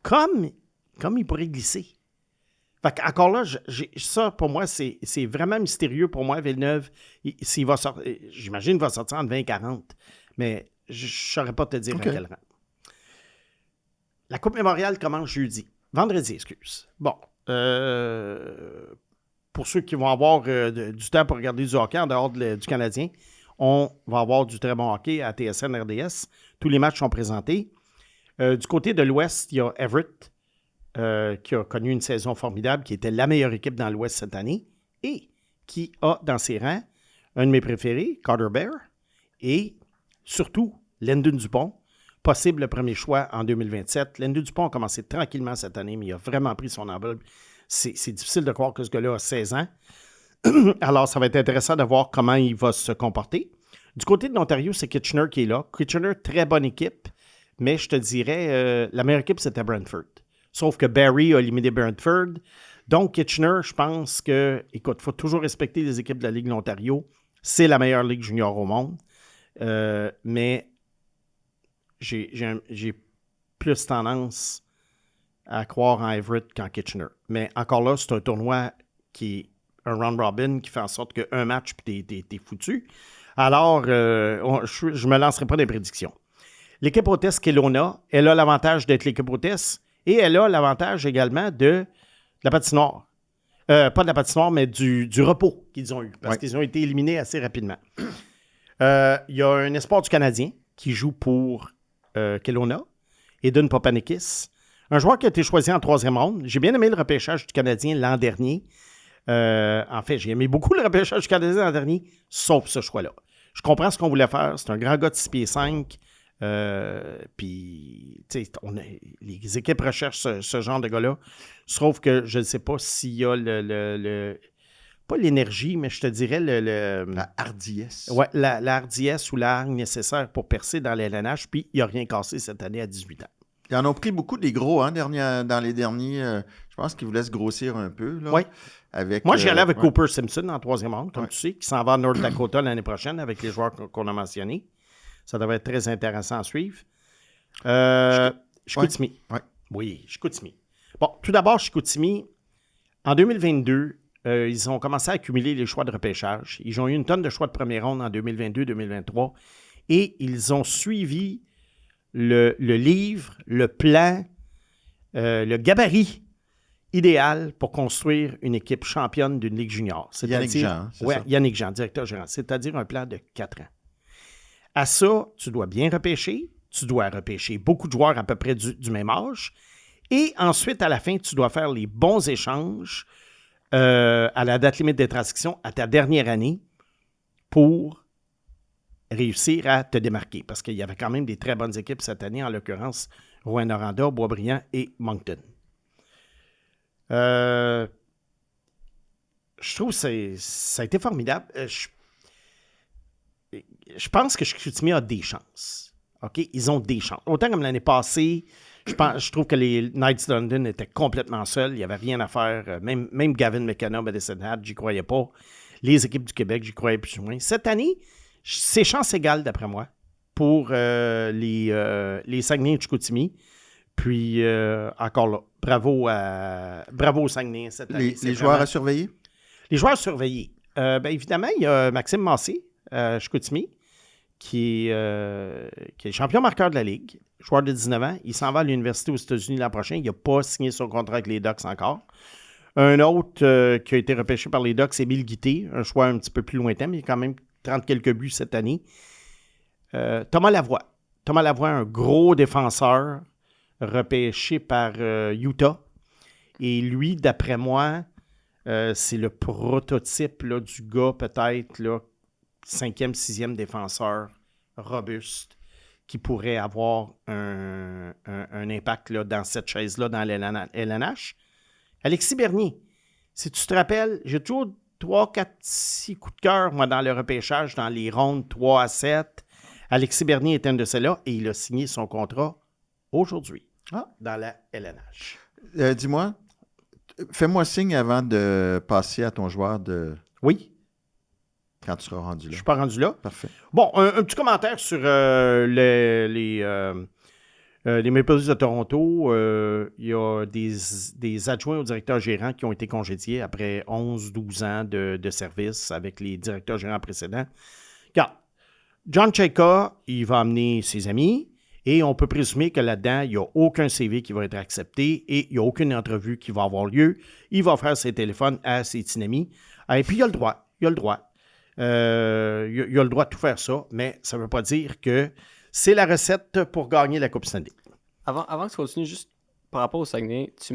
comme il pourrait glisser. Fait encore là, ça, pour moi, c'est vraiment mystérieux pour moi, Villeneuve. S'il va sortir, j'imagine qu'il va sortir entre 20 et 40, mais je ne saurais pas te dire à quel rang. La Coupe Mémoriale commence vendredi, excuse. Bon, pour ceux qui vont avoir du temps pour regarder du hockey en dehors du Canadien, on va avoir du très bon hockey à TSN RDS. Tous les matchs sont présentés. Du côté de l'Ouest, il y a Everett qui a connu une saison formidable, qui était la meilleure équipe dans l'Ouest cette année et qui a dans ses rangs un de mes préférés, Carter Bear, et surtout Lyndon Dupont, possible le premier choix en 2027. Lyndon Dupont a commencé tranquillement cette année, mais il a vraiment pris son envol. C'est difficile de croire que ce gars-là a 16 ans. Alors, ça va être intéressant de voir comment il va se comporter. Du côté de l'Ontario, c'est Kitchener qui est là. Kitchener, très bonne équipe, mais je te dirais, la meilleure équipe, c'était Brantford. Sauf que Barrie a éliminé Brantford. Donc, Kitchener, je pense que, écoute, il faut toujours respecter les équipes de la Ligue de l'Ontario. C'est la meilleure ligue junior au monde. Mais j'ai plus tendance à croire en Everett qu'en Kitchener. Mais encore là, c'est un tournoi qui est un round-robin qui fait en sorte qu'un match, puis t'es foutu. Alors, je ne me lancerai pas des prédictions. L'équipe hôtesse Kelowna, elle a l'avantage d'être l'équipe hôtesse et elle a l'avantage également de la patinoire. Pas de la patinoire, mais du repos qu'ils ont eu, parce qu'ils ont été éliminés assez rapidement. Il y a un espoir du Canadien qui joue pour Kelowna, Eden Papanikis, un joueur qui a été choisi en 3e ronde. J'ai bien aimé le repêchage du Canadien l'an dernier. En fait, j'ai aimé beaucoup le repêchage du Canadien l'an dernier, sauf ce choix-là. Je comprends ce qu'on voulait faire. C'est un grand gars de 6 pieds 5. Puis, tu sais, les équipes recherchent ce genre de gars-là. Sauf que je ne sais pas s'il y a pas l'énergie, mais je te dirais La hardiesse. Ouais, la hardiesse ou la hargne nécessaire pour percer dans les LNH. Puis, il n'a rien cassé cette année à 18 ans. Ils en ont pris beaucoup des gros dans les derniers. Je pense qu'ils voulaient se grossir un peu. Là, oui. Moi, j'y allais avec Cooper Simpson en 3e ronde, comme tu sais, qui s'en va à North Dakota l'année prochaine avec les joueurs qu'on a mentionnés. Ça devrait être très intéressant à suivre. Chicoutimi. Ouais. Oui, Chicoutimi. Bon, tout d'abord, Chicoutimi, en 2022, ils ont commencé à accumuler les choix de repêchage. Ils ont eu une tonne de choix de première ronde en 2022-2023 et ils ont suivi le livre, le plan, le gabarit idéal pour construire une équipe championne d'une Ligue junior. Yannick Jean, c'est ça? Yannick Jean, directeur gérant. C'est-à-dire un plan de 4 ans. À ça, tu dois bien repêcher. Tu dois repêcher beaucoup de joueurs à peu près du même âge. Et ensuite, à la fin, tu dois faire les bons échanges à la date limite des transactions à ta dernière année pour réussir à te démarquer. Parce qu'il y avait quand même des très bonnes équipes cette année, en l'occurrence Rouyn-Noranda, Boisbriand et Moncton. Je trouve que ça a été formidable. Je pense que Chicoutimi a des chances. OK? Ils ont des chances. Autant comme l'année passée, je trouve que les Knights de London étaient complètement seuls. Il n'y avait rien à faire. Même Gavin McKenna, Medicine Hat, j'y croyais pas. Les équipes du Québec, j'y croyais plus ou moins. Cette année, c'est chance égale, d'après moi, pour les Saguenay et Chicoutimi. Puis, encore là, bravo au Saguenay cette année. Les joueurs à surveiller? Les joueurs à surveiller. Évidemment, il y a Maxime Massé, Chicoutimi, qui est champion marqueur de la Ligue, joueur de 19 ans. Il s'en va à l'université aux États-Unis l'an prochain. Il n'a pas signé son contrat avec les Ducks encore. Un autre qui a été repêché par les Ducks, c'est Émile Guité, un choix un petit peu plus lointain, mais il a quand même 30 quelques buts cette année. Thomas Lavoie. Thomas Lavoie, un gros défenseur repêché par Utah. Et lui, d'après moi, c'est le prototype là, du gars peut-être là, 5e, 6e défenseur robuste qui pourrait avoir un impact là, dans cette chaise-là dans l'LNH. Alexis Bernier, si tu te rappelles, j'ai toujours 3, 4, 6 coups de cœur, moi, dans le repêchage, dans les rondes 3 à 7. Alexis Bernier est un de ceux-là et il a signé son contrat aujourd'hui dans la LNH. Dis-moi, fais-moi signe avant de passer à ton joueur de... Oui. Quand tu seras rendu là. Je ne suis pas rendu là. Parfait. Bon, un petit commentaire sur les Maple Leafs de Toronto. Il y a des adjoints au directeur gérant qui ont été congédiés après 11-12 ans de service avec les directeurs gérants précédents. Regarde, John Chayka, il va amener ses amis et on peut présumer que là-dedans, il n'y a aucun CV qui va être accepté et il n'y a aucune entrevue qui va avoir lieu. Il va faire ses téléphones à ses petits amis. Et puis, il a le droit. Il a le droit de tout faire ça, mais ça ne veut pas dire que c'est la recette pour gagner la Coupe Stanley. Avant que tu continues, juste par rapport au Saguenay, tu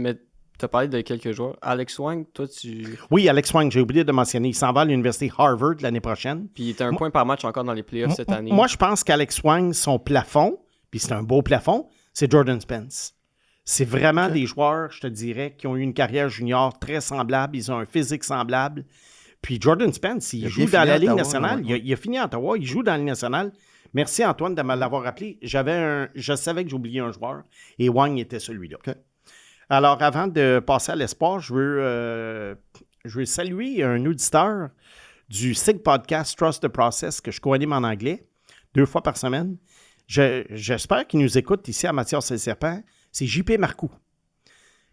as parlé de quelques joueurs. Alex Wang, toi, Oui, Alex Wang, j'ai oublié de mentionner. Il s'en va à l'Université Harvard l'année prochaine. Puis il a un point par match encore dans les playoffs cette année. Moi, je pense qu'Alex Wang, son plafond, puis c'est un beau plafond, c'est Jordan Spence. C'est vraiment des joueurs, je te dirais, qui ont eu une carrière junior très semblable. Ils ont un physique semblable. Puis Jordan Spence, il joue dans la Ligue nationale. Il a fini à Ottawa. Il joue dans la Ligue nationale. Merci, Antoine, de me l'avoir rappelé. Je savais que j'oubliais un joueur et Wang était celui-là. Okay. Alors, avant de passer à l'espoir, je veux saluer un auditeur du SIG Podcast Trust the Process que je co-anime en anglais 2 fois par semaine. J'espère qu'il nous écoute ici à Mathias et Serpent. C'est JP Marcoux.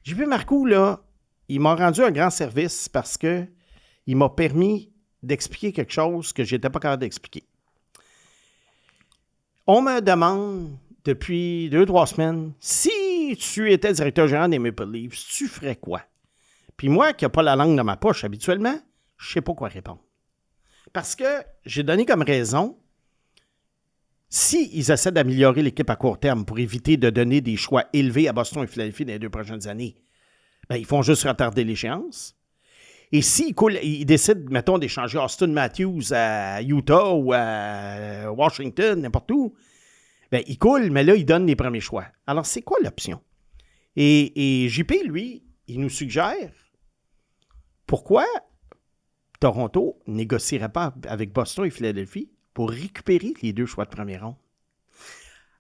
JP Marcoux, là, il m'a rendu un grand service parce que il m'a permis d'expliquer quelque chose que je n'étais pas capable d'expliquer. On me demande depuis 2-3 semaines, si tu étais directeur général des Maple Leafs, tu ferais quoi? Puis moi, qui n'ai pas la langue dans ma poche habituellement, je ne sais pas quoi répondre. Parce que j'ai donné comme raison, s'ils essaient d'améliorer l'équipe à court terme pour éviter de donner des choix élevés à Boston et Philadelphie dans les 2 prochaines années, ben, ils font juste retarder l'échéance. Et s'ils décident, mettons, d'échanger Austin Matthews à Utah ou à Washington, n'importe où, ben, ils coulent, mais là, ils donnent les premiers choix. Alors, c'est quoi l'option? Et JP, lui, il nous suggère pourquoi Toronto ne négocierait pas avec Boston et Philadelphie pour récupérer les 2 choix de première ronde.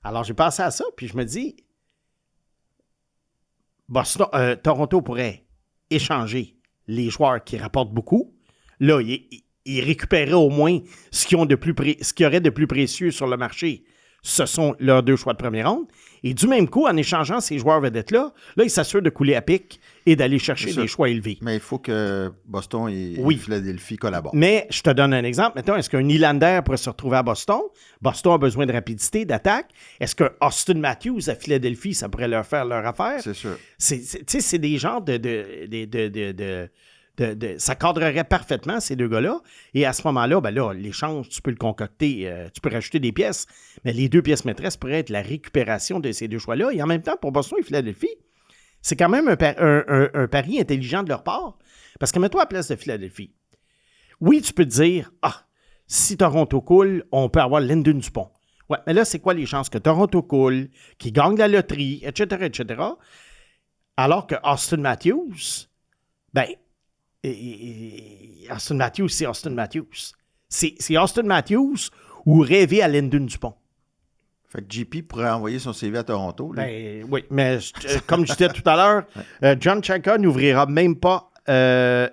Alors, j'ai pensé à ça, puis je me dis, Toronto pourrait échanger les joueurs qui rapportent beaucoup. Là, ils récupéraient au moins ce qu'il y aurait de plus précieux sur le marché. Ce sont leurs 2 choix de première ronde. Et du même coup, en échangeant ces joueurs vedettes-là, ils s'assurent de couler à pic et d'aller chercher des choix élevés. Mais il faut que Boston et Philadelphie collaborent. Mais je te donne un exemple. Mettons, est-ce qu'un Nylander pourrait se retrouver à Boston? Boston a besoin de rapidité, d'attaque. Est-ce qu'un Austin Matthews à Philadelphie, ça pourrait leur faire leur affaire? C'est sûr. C'est des genres ça cadrerait parfaitement, ces 2 gars-là. Et à ce moment-là, ben là, l'échange, tu peux le concocter, tu peux rajouter des pièces. Mais les 2 pièces maîtresses pourraient être la récupération de ces 2 choix-là. Et en même temps, pour Boston et Philadelphie, c'est quand même un pari intelligent de leur part. Parce que mets-toi à la place de Philadelphie. Oui, tu peux te dire, si Toronto coule, on peut avoir Lyndon Dupont. Ouais, mais là, c'est quoi les chances que Toronto coule, qu'il gagne la loterie, etc., etc. Alors que Austin Matthews, ben, Austin Matthews, c'est Austin Matthews. C'est Austin Matthews ou rêver à Lyndon Dupont. Fait que JP pourrait envoyer son CV à Toronto. Ben, oui, mais comme je disais tout à l'heure, John Chayka n'ouvrira même pas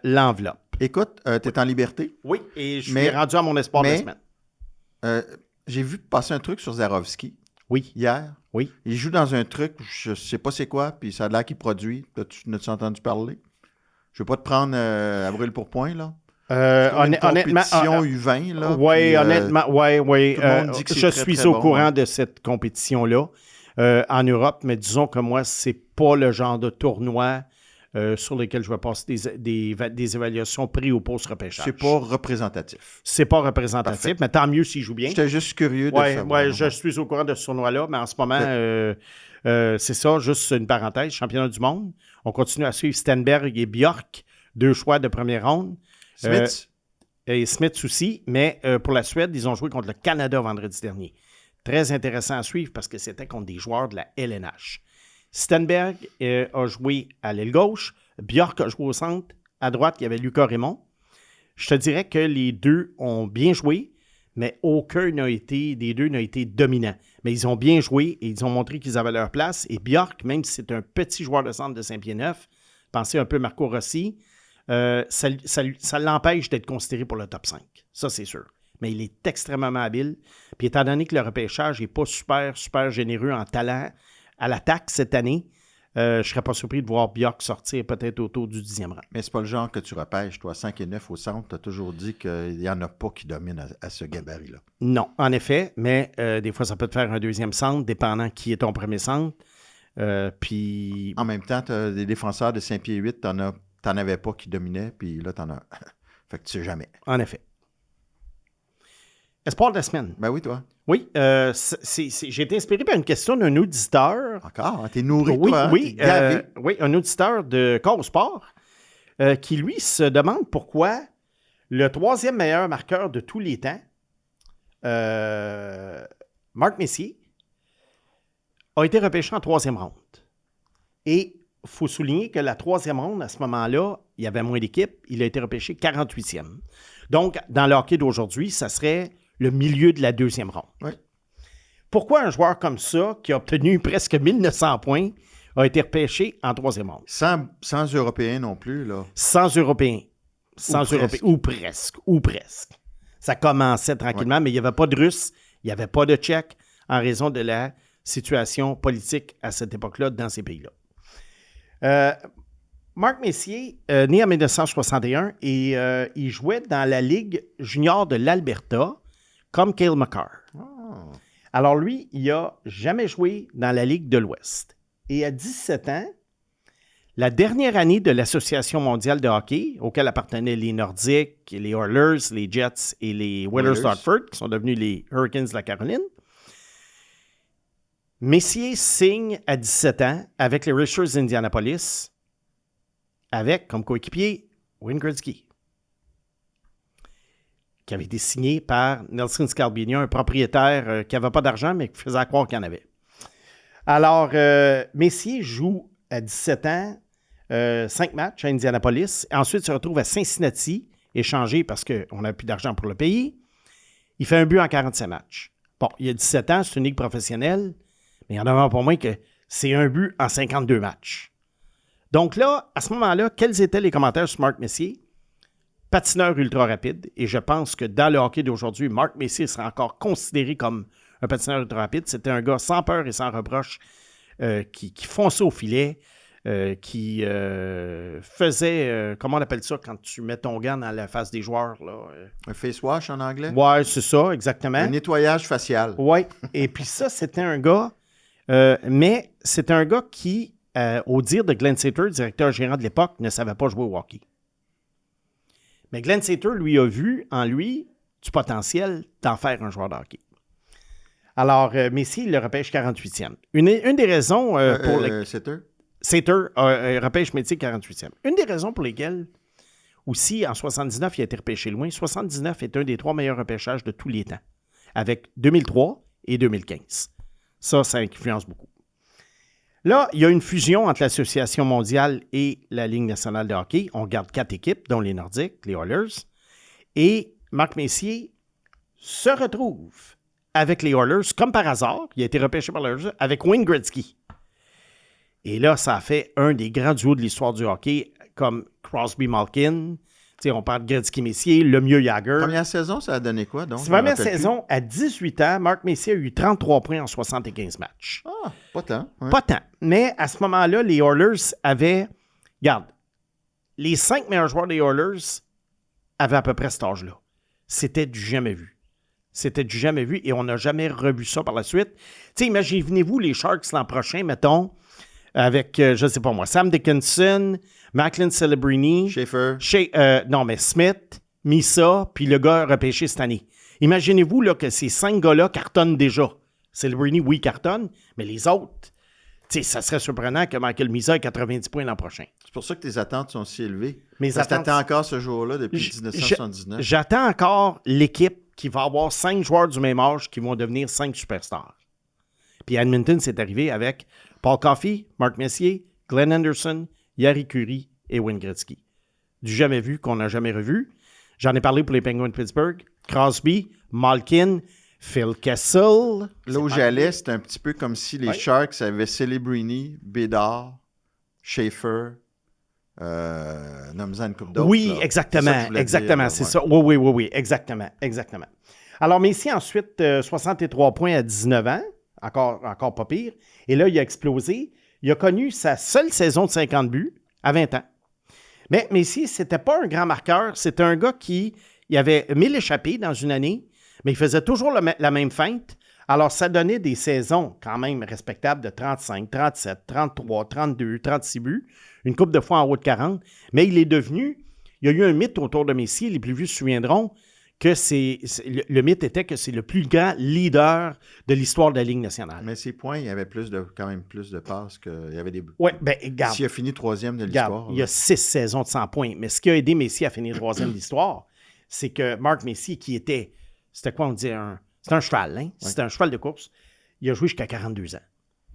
l'enveloppe. Écoute, tu es en liberté. Oui, et je suis rendu à mon espoir de la semaine. J'ai vu passer un truc sur Zarovski. Oui. Hier. Oui. Il joue dans un truc, je sais pas c'est quoi, puis ça a l'air qu'il produit. As-tu entendu parler? Je ne veux pas te prendre à brûle pour point, là. Honnêtement, compétition U20, là. Oui, honnêtement, oui. Je suis au courant de cette compétition-là en Europe, mais disons que moi, c'est pas le genre de tournoi sur lequel je vais passer des évaluations pré- ou post-repêchage. C'est pas représentatif. C'est pas représentatif, Parfait. mais tant mieux s'il joue bien. J'étais juste curieux de savoir. Oui, je suis au courant de ce tournoi-là, mais en ce moment, c'est ça, juste une parenthèse, championnat du monde. On continue à suivre Stenberg et Bjork, 2 choix de première ronde. Smith. Et Smith aussi, mais pour la Suède, ils ont joué contre le Canada vendredi dernier. Très intéressant à suivre parce que c'était contre des joueurs de la LNH. Stenberg a joué à l'aile gauche, Bjork a joué au centre. À droite, il y avait Lucas Raymond. Je te dirais que les 2 ont bien joué, mais aucun des 2 n'a été dominant. Mais ils ont bien joué et ils ont montré qu'ils avaient leur place. Et Bjork, même si c'est un petit joueur de centre de Saint-Pierre-Neuf, pensez un peu Marco Rossi, ça l'empêche d'être considéré pour le top 5. Ça, c'est sûr. Mais il est extrêmement habile. Puis étant donné que le repêchage n'est pas super, super généreux en talent à l'attaque cette année, je ne serais pas surpris de voir Bjork sortir peut-être autour du 10e rang. Mais c'est pas le genre que tu repêches, toi. 5 et 9 au centre, tu as toujours dit qu'il n'y en a pas qui dominent à ce gabarit-là. Non, en effet, mais des fois, ça peut te faire un 2e centre, dépendant qui est ton premier centre. Puis... En même temps, tu as des défenseurs de 5 pieds 8, t'en avais pas qui dominaient, puis là, t'en as. Fait que tu sais jamais. En effet. Espoir de la semaine. Ben oui, toi. Oui, j'ai été inspiré par une question d'un auditeur. Encore? T'es nourri, Oui, toi, hein? oui, T'es gavé. oui, un auditeur de Corps au Sport qui, lui, se demande pourquoi le 3e meilleur marqueur de tous les temps, Marc Messier, a été repêché en 3e ronde. Et il faut souligner que la 3e ronde, à ce moment-là, il y avait moins d'équipes. Il a été repêché 48e. Donc, dans le hockey d'aujourd'hui, ça serait le milieu de la 2e ronde. Oui. Pourquoi un joueur comme ça, qui a obtenu presque 1900 points, a été repêché en 3e ronde? Sans Européens non plus, là. Sans Européens. Sans Ou Européens. Ou presque. Ça commençait tranquillement, mais il n'y avait pas de Russes, il n'y avait pas de Tchèques en raison de la situation politique à cette époque-là dans ces pays-là. Marc Messier, né en 1961, et il jouait dans la Ligue junior de l'Alberta comme Cale Makar. Oh. Alors lui, il n'a jamais joué dans la Ligue de l'Ouest. Et à 17 ans, la dernière année de l'Association mondiale de hockey, auquel appartenaient les Nordiques, les Oilers, les Jets et les Whalers d'Hartford, qui sont devenus les Hurricanes de la Caroline, Messier signe à 17 ans avec les Richards d'Indianapolis, avec comme coéquipier Wayne Gretzky, qui avait été signé par Nelson Scalabrini, un propriétaire qui n'avait pas d'argent, mais qui faisait croire qu'il en avait. Alors, Messier joue à 17 ans 5 matchs à Indianapolis. Ensuite, se retrouve à Cincinnati, échangé parce qu'on n'a plus d'argent pour le payer. Il fait un but en 47 matchs. Bon, il a 17 ans, c'est une ligue professionnelle, mais il y en a pas moins que c'est un but en 52 matchs. Donc là, à ce moment-là, quels étaient les commentaires sur Marc Messier? Patineur ultra rapide. Et je pense que dans le hockey d'aujourd'hui, Marc Messier sera encore considéré comme un patineur ultra rapide. C'était un gars sans peur et sans reproche qui fonçait au filet, qui faisait, comment on appelle ça quand tu mets ton gant dans la face des joueurs? Là, Un face wash en anglais? Ouais, c'est ça, exactement. Un nettoyage facial. Oui. Et puis ça, c'était un gars, mais c'était un gars qui, au dire de Glenn Sater, directeur gérant de l'époque, ne savait pas jouer au hockey. Mais Glenn Sater, lui, a vu en lui du potentiel d'en faire un joueur de hockey. Alors, Messier, il le repêche 48e. Une des raisons pour lesquelles... Sater repêche Messier 48e. Une des raisons pour lesquelles, aussi, en 79, il a été repêché loin. 79 est un des 3 meilleurs repêchages de tous les temps, avec 2003 et 2015. Ça influence beaucoup. Là, il y a une fusion entre l'Association mondiale et la Ligue nationale de hockey. On garde 4 équipes, dont les Nordiques, les Oilers. Et Marc Messier se retrouve avec les Oilers, comme par hasard. Il a été repêché par les Oilers avec Wayne Gretzky. Et là, ça a fait un des grands duos de l'histoire du hockey, comme Crosby-Malkin. On parle de Gretzky-Messier, Lemieux-Jagger. Première saison, ça a donné quoi, donc? Première saison, à 18 ans, Marc Messier a eu 33 points en 75 matchs. Ah, pas tant. Ouais. Pas tant. Mais à ce moment-là, les Oilers avaient... Regarde, les 5 meilleurs joueurs des Oilers avaient à peu près cet âge-là. C'était du jamais vu. C'était du jamais vu et on n'a jamais revu ça par la suite. Imaginez-vous les Sharks l'an prochain, mettons, avec, je ne sais pas moi, Sam Dickinson, Macklin Celebrini, Schaefer. Smith, Misa, puis le gars repêché cette année. Imaginez-vous là, que ces 5 gars-là cartonnent déjà. Celebrini, oui, cartonne, mais les autres, ça serait surprenant que Michael Misa ait 90 points l'an prochain. C'est pour ça que tes attentes sont si élevées. Mes attentes... t'attends encore ce jour-là depuis 1979. J'attends encore l'équipe qui va avoir 5 joueurs du même âge qui vont devenir 5 superstars. Puis Edmonton, c'est arrivé avec Paul Coffey, Marc Messier, Glenn Anderson, Jari Kurri et Wayne Gretzky. Du jamais vu qu'on n'a jamais revu. J'en ai parlé pour les Penguins de Pittsburgh. Crosby, Malkin, Phil Kessel. Là où j'allais, c'est un petit peu comme si les Sharks avaient Celebrini, Bédard, Schaefer, nomme-en une coupe d'autres. Oui, là. exactement. C'est ça. Oui, exactement. Alors, Messier, ensuite, 63 points à 19 ans. Encore pas pire. Et là, il a explosé. Il a connu sa seule saison de 50 buts à 20 ans. Mais Messier, c'était pas un grand marqueur. C'était un gars qui il avait 1000 échappées dans une année, mais il faisait toujours la même feinte. Alors, ça donnait des saisons quand même respectables de 35, 37, 33, 32, 36 buts, une couple de fois en haut de 40. Mais il y a eu un mythe autour de Messier. Les plus vieux se souviendront que le mythe était que c'est le plus grand leader de l'histoire de la Ligue nationale. Mais ses points, il y avait quand même plus de passes qu'il y avait des... Oui, bien, regarde. S'il a fini troisième de Regarde, l'histoire... il y a 6 saisons de 100 points. Mais ce qui a aidé Messi à finir troisième de l'histoire, c'est que Mark Messi, qui était... C'était quoi on dit? C'était un cheval, hein? C'était un cheval de course. Il a joué jusqu'à 42 ans.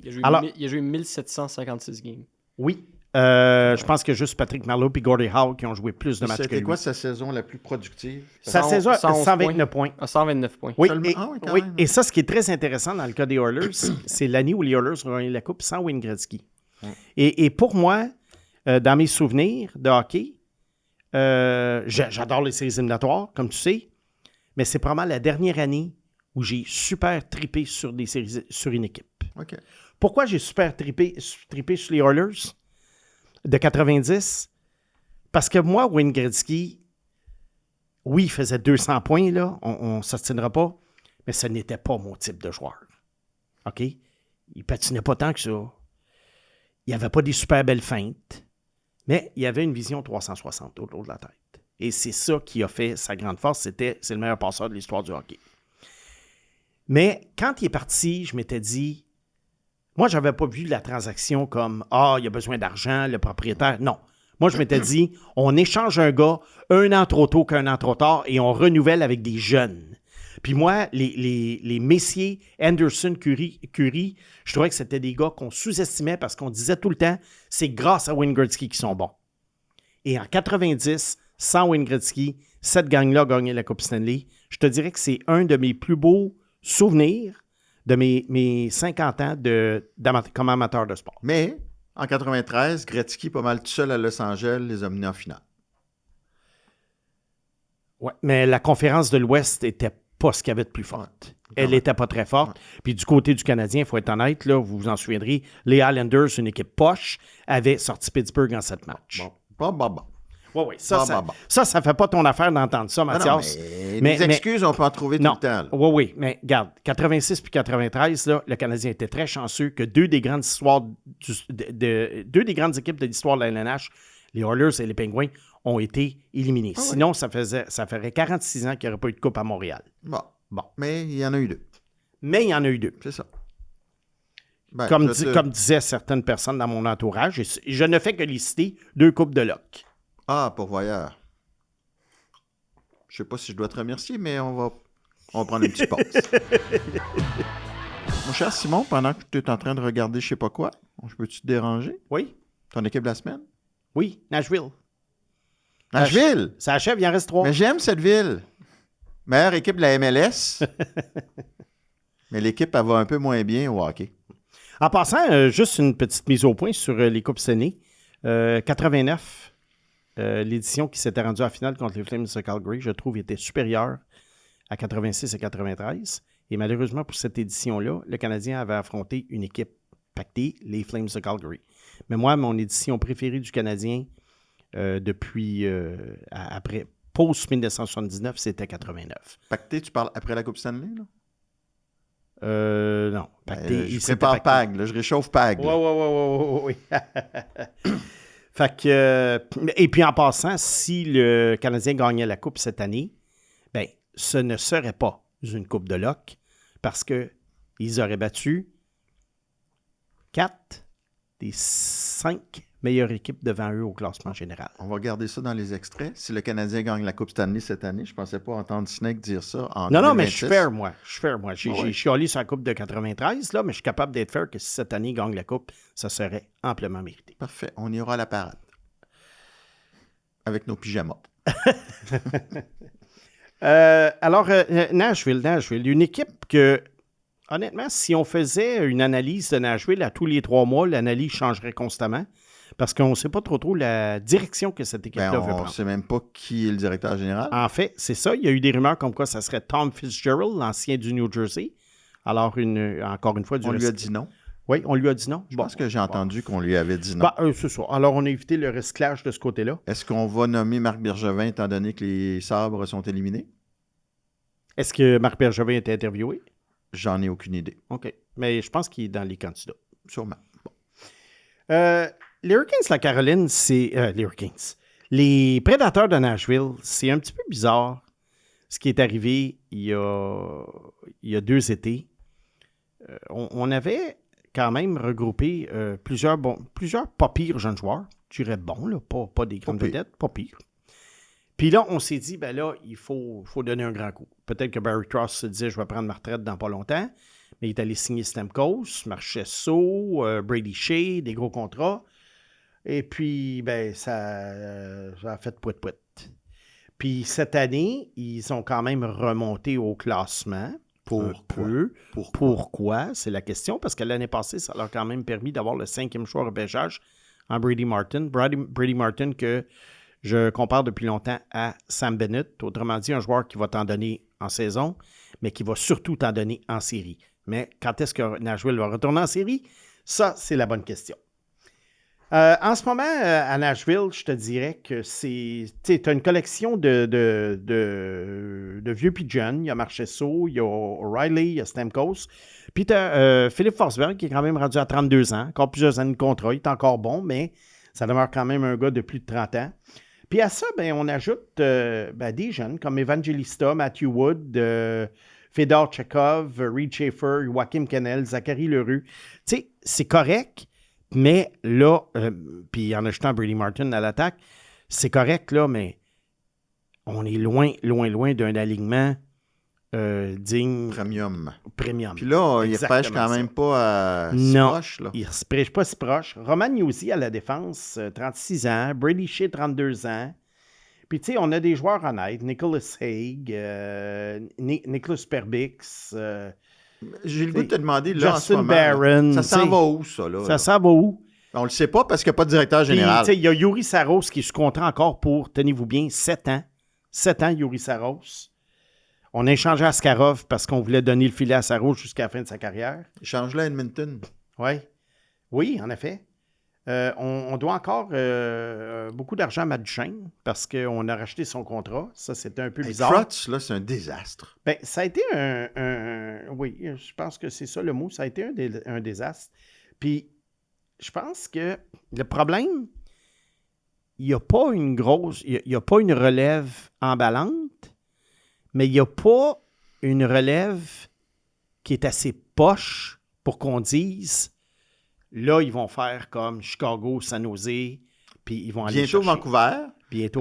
Il a joué 1756 games. Oui. Je pense que juste Patrick Marleau et Gordie Howe qui ont joué plus de matchs que C'était lui. quoi sa saison la plus productive? Sa saison, 129 points. 129 points. Oui, Seulement- et, quand oui, même. et ça, ce qui est très intéressant dans le cas des Oilers, c'est l'année où les Oilers ont gagné la Coupe sans Wayne Gretzky. Et pour moi, dans mes souvenirs de hockey, j'adore les séries éliminatoires, comme tu sais, mais c'est probablement la dernière année où j'ai super trippé sur une équipe. OK. Pourquoi j'ai super trippé sur les Oilers de 90? Parce que moi, Wayne Gretzky, oui, il faisait 200 points, là, on ne s'obstinera pas, mais ce n'était pas mon type de joueur. OK? Il patinait pas tant que ça. Il n'avait pas des super belles feintes, mais il avait une vision 360 autour de la tête. Et c'est ça qui a fait sa grande force. C'est le meilleur passeur de l'histoire du hockey. Mais quand il est parti, je m'étais dit, moi, je n'avais pas vu la transaction comme « Ah, il a besoin d'argent, le propriétaire. » Non. Moi, je m'étais dit, on échange un gars un an trop tôt qu'un an trop tard et on renouvelle avec des jeunes. Puis moi, les messieurs Anderson, Curie, je trouvais que c'était des gars qu'on sous-estimait parce qu'on disait tout le temps, c'est grâce à Wayne Gretzky qu'ils sont bons. Et en 90, sans Wayne Gretzky, cette gang-là a gagné la Coupe Stanley. Je te dirais que c'est un de mes plus beaux souvenirs de mes 50 ans comme amateur de sport. Mais, en 93, Gretzky, pas mal tout seul à Los Angeles, les a menés en finale. Ouais, mais la conférence de l'Ouest n'était pas ce qu'il y avait de plus forte. Elle n'était pas très forte. Puis du côté du Canadien, il faut être honnête, là, vous vous en souviendrez, les Islanders, une équipe poche, avaient sorti Pittsburgh en 7 matchs. Bon. Oui, ça fait pas ton affaire d'entendre ça, Mathias. Mais des excuses, on peut en trouver tout le temps. Là. Oui, mais regarde, 86 puis 93, là, le Canadien était très chanceux que deux des grandes équipes de l'histoire de la LNH, les Oilers et les Penguins, ont été éliminés. Sinon, ça ferait 46 ans qu'il n'y aurait pas eu de coupe à Montréal. Bon. Mais il y en a eu 2. C'est ça. Ben, comme disaient certaines personnes dans mon entourage, et je ne fais que les citer, 2 coupes de Locke. Ah, pourvoyeur. Je sais pas si je dois te remercier, mais on va prendre une petite pause. Mon cher Simon, pendant que tu es en train de regarder je sais pas quoi, je peux-tu te déranger? Oui. Ton équipe de la semaine? Oui, Nashville. Nashville? Ça achève, il en reste 3. Mais j'aime cette ville. Meilleure équipe de la MLS. Mais l'équipe, elle va un peu moins bien au hockey. En passant, juste une petite mise au point sur les Coupes Stanley. 89, l'édition qui s'était rendue en finale contre les Flames de Calgary, je trouve, était supérieure à 86 et 93. Et malheureusement, pour cette édition-là, le Canadien avait affronté une équipe pactée, les Flames de Calgary. Mais moi, mon édition préférée du Canadien depuis après post-1979, c'était 89. Pacté, tu parles après la Coupe Stanley, là? Non. Pacté, je prépare Pag, là, je réchauffe Pag. Oui. Fait que, et puis en passant, si le Canadien gagnait la Coupe cette année, ben, ce ne serait pas une Coupe de Locke parce qu'ils auraient battu 4 des 5 meilleures équipes devant eux au classement général. On va regarder ça dans les extraits. Si le Canadien gagne la Coupe Stanley cette année, je ne pensais pas entendre Snake dire ça en 2026. Non, mais je suis fair, moi. J'ai chialé sur la Coupe de 93, là, mais je suis capable d'être fair que si cette année gagne la Coupe, ça serait amplement mérité. Parfait. On ira à la parade. Avec nos pyjamas. Alors, Nashville, une équipe que, honnêtement, si on faisait une analyse de Nashville à tous les 3 mois, l'analyse changerait constamment. Parce qu'on ne sait pas trop la direction que cette équipe-là veut prendre. On ne sait même pas qui est le directeur général. En fait, c'est ça. Il y a eu des rumeurs comme quoi ça serait Tom Fitzgerald, l'ancien du New Jersey. Alors, encore une fois... On lui a dit non. Oui, on lui a dit non. Je pense que j'ai entendu qu'on lui avait dit non. C'est ça. Alors, on a évité le recyclage de ce côté-là. Est-ce qu'on va nommer Marc Bergevin étant donné que les Sabres sont éliminés? Est-ce que Marc Bergevin a été interviewé? J'en ai aucune idée. OK. Mais je pense qu'il est dans les candidats. Sûrement. Bon. Les Hurricanes de la Caroline, c'est... les Predators de Nashville, c'est un petit peu bizarre ce qui est arrivé il y a 2 étés. On avait quand même regroupé plusieurs pas pires jeunes joueurs. Je dirais bons, là, pas des grandes vedettes, pas pires. Puis là, on s'est dit, ben là, il faut donner un grand coup. Peut-être que Barry Trotz se disait, je vais prendre ma retraite dans pas longtemps, mais il est allé signer Stamkos, Marchessault, Brady Shea, des gros contrats. Et puis, ben, ça a fait pouet-pouet. Puis cette année, ils ont quand même remonté au classement. Pourquoi? C'est la question, parce que l'année passée, ça leur a quand même permis d'avoir le 5e choix au repêchage en Brady Martin. Brady Martin que je compare depuis longtemps à Sam Bennett. Autrement dit, un joueur qui va t'en donner en saison, mais qui va surtout t'en donner en série. Mais quand est-ce que Nashville va retourner en série? Ça, c'est la bonne question. En ce moment, à Nashville, je te dirais que tu as une collection de vieux puis de jeunes. Il y a Marchessault, il y a O'Reilly, il y a Stamkos. Puis tu as Philippe Forsberg qui est quand même rendu à 32 ans, encore plusieurs années de contrat. Il est encore bon, mais ça demeure quand même un gars de plus de 30 ans. Puis à ça, ben, on ajoute des jeunes comme Evangelista, Matthew Wood, Fedor Chekhov, Reed Schaefer, Joachim Kennel, Zachary Lerue. Tu sais, c'est correct. Mais là, puis en ajoutant Brady Martin à l'attaque, c'est correct, là, mais on est loin d'un alignement digne. Premium. Puis là, il ne pêche quand même pas si proche. Là. Il ne se pêche pas si proche. Roman Josi à la défense, 36 ans. Brady Shea, 32 ans. Puis, tu sais, on a des joueurs honnêtes. Nicholas Hague, Nicholas Perbix. J'ai le goût de te demander, là, Justin en ce moment, Barron, ça s'en va où, ça? Là, ça s'en va où? On le sait pas parce qu'il n'y a pas de directeur général. Il y a Yuri Saros qui est sous contrat encore pour, tenez-vous bien, 7 ans. 7 ans, Yuri Saros. On a échangé Askarov parce qu'on voulait donner le filet à Saros jusqu'à la fin de sa carrière. Échange-le à Edmonton. Oui, en effet. On doit encore beaucoup d'argent à Matt Duchesne parce qu'on a racheté son contrat. Ça, c'était un peu bizarre. Trotz, là, c'est un désastre. Ben, ça a été oui, je pense que c'est ça le mot. Ça a été un désastre. Puis, je pense que le problème, il n'y a pas une relève emballante, mais il n'y a pas une relève qui est assez poche pour qu'on dise là, ils vont faire comme Chicago, San Jose, puis ils vont aller Bientôt chercher. Vancouver,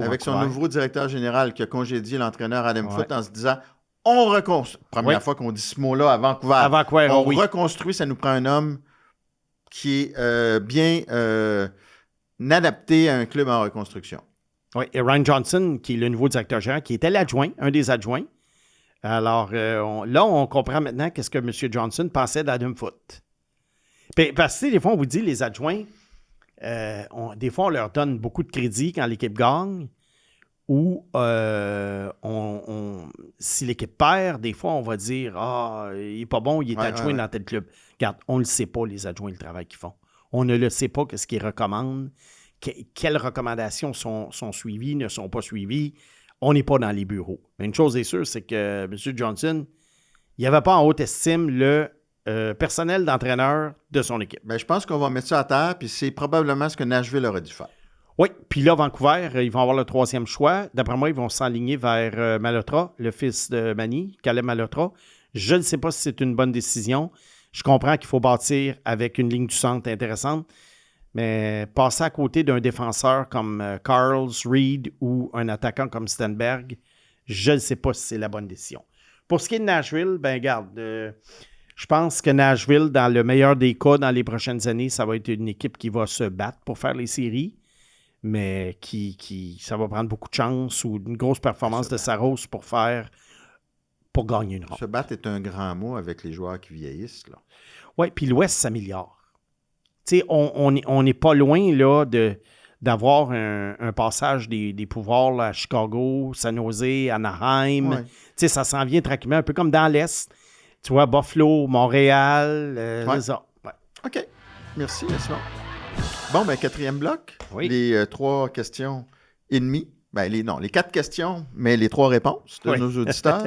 avec son nouveau directeur général qui a congédié l'entraîneur Adam Foote en se disant on reconstruit. Première fois qu'on dit ce mot-là à Vancouver. On reconstruit, ça nous prend un homme qui est bien adapté à un club en reconstruction. Oui, et Ryan Johnson, qui est le nouveau directeur général, qui était l'adjoint, un des adjoints. Alors, on comprend maintenant qu'est-ce que M. Johnson pensait d'Adam Foote. Parce que, des fois, on vous dit, les adjoints, des fois, on leur donne beaucoup de crédit quand l'équipe gagne, ou si l'équipe perd, des fois, on va dire « Ah, il n'est pas bon, il est adjoint dans tel club. » Regarde, on ne le sait pas, les adjoints, le travail qu'ils font. On ne le sait pas, qu'est-ce qu'ils recommandent, quelles recommandations sont suivies, ne sont pas suivies. On n'est pas dans les bureaux. Mais une chose est sûre, c'est que M. Johnson, il n'avait pas en haute estime le personnel d'entraîneur de son équipe. Ben, je pense qu'on va mettre ça à terre, puis c'est probablement ce que Nashville aurait dû faire. Oui, puis là, Vancouver, ils vont avoir le 3e choix. D'après moi, ils vont s'enligner vers Malhotra, le fils de Manny, Caleb Malhotra. Je ne sais pas si c'est une bonne décision. Je comprends qu'il faut bâtir avec une ligne du centre intéressante, mais passer à côté d'un défenseur comme Carls, Reed ou un attaquant comme Stenberg, je ne sais pas si c'est la bonne décision. Pour ce qui est de Nashville, ben garde, je pense que Nashville, dans le meilleur des cas, dans les prochaines années, ça va être une équipe qui va se battre pour faire les séries, mais ça va prendre beaucoup de chance ou une grosse performance de Saros pour gagner une ronde. Se battre est un grand mot avec les joueurs qui vieillissent. Là. Oui, puis l'Ouest s'améliore. Tu sais, on n'est pas loin là, d'avoir un passage des pouvoirs là, à Chicago, San Jose, Anaheim. Ouais. Tu sais, ça s'en vient tranquillement, un peu comme dans l'Est. Tu vois, Buffalo, Montréal, c'est ça. Ouais. OK. Merci, Simon. Bon, ben 4e bloc. Oui. Les 3 questions et demie. Ben, les 4 questions, mais les 3 réponses de nos auditeurs.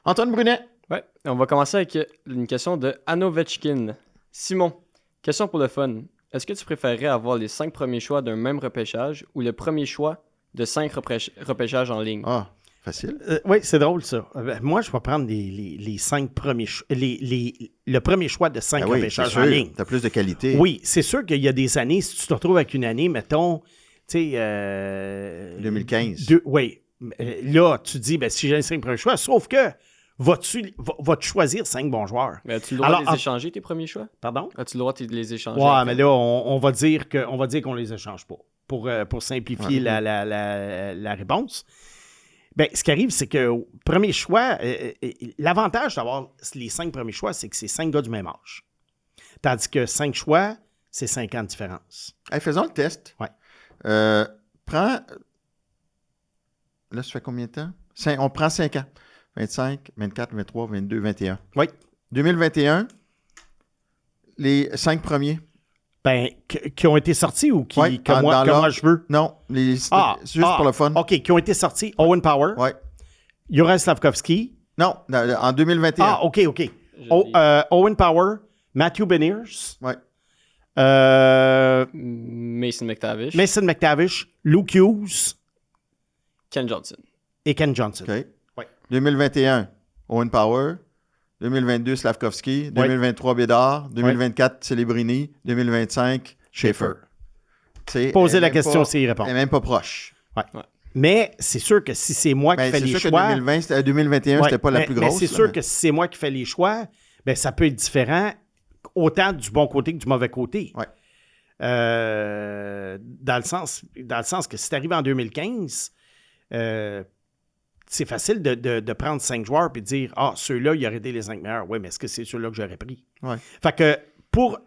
Antoine Brunet. Oui, on va commencer avec une question de Anovechkin. Simon, question pour le fun. Est-ce que tu préférerais avoir les 5 premiers choix d'un même repêchage ou le premier choix de 5 repêchages en ligne? Facile. Oui, c'est drôle, ça. Moi, je vais prendre les 5 premiers choix. Le premier choix de 5 Ah oui, c'est repêchages sûr. en ligne. Tu as plus de qualité. Oui, c'est sûr qu'il y a des années, si tu te retrouves avec une année, mettons, tu sais... 2015. Oui. Là, tu dis, ben, si j'ai les 5 premiers choix, sauf que vas-tu choisir 5 bons joueurs? Mais as-tu le droit Alors, de les échanger, tes premiers choix? Pardon? As-tu le droit de les échanger? Ouais, mais là, on va dire qu'on les échange pas pour simplifier la réponse. Ben, ce qui arrive, c'est que premier choix, l'avantage d'avoir les 5 premiers choix, c'est que c'est 5 gars du même âge. Tandis que 5 choix, c'est 5 ans de différence. Hey, faisons le test. Ouais. Prends. Là, ça fait combien de temps? On prend 5 ans. 25, 24, 23, 22, 21. Oui. 2021, les 5 premiers. Ben, qui ont été sortis ou Ouais, que moi je veux? Non, juste pour le fun. OK, qui ont été sortis. Owen Power, Ouais. Juraj Slavkovski. Non, en 2021. Ah, OK. Owen Power, Matthew Beniers, Ouais. Mason McTavish. Mason McTavish, Luke Hughes Ken Johnson. et Ken Johnson. OK. Ouais. 2021, Owen Power. 2022, Slavkovski. 2023, Bédard. 2024, Celebrini. 2025, Schaefer. Posez la question s'il répond. Elle n'est même pas proche. Ouais. Mais c'est sûr que si c'est moi qui fais C'est les sûr choix... que 2021, c'était pas la plus grosse. Mais c'est sûr que si c'est moi qui fais les choix, ben, ça peut être différent autant du bon côté que du mauvais côté. Ouais. Dans le sens que si tu arrives en 2015, c'est facile de prendre 5 joueurs et de dire « Ah, ceux-là, ils auraient été les 5 meilleurs. » Oui, mais est-ce que c'est ceux-là que j'aurais pris? Ouais. Fait que pour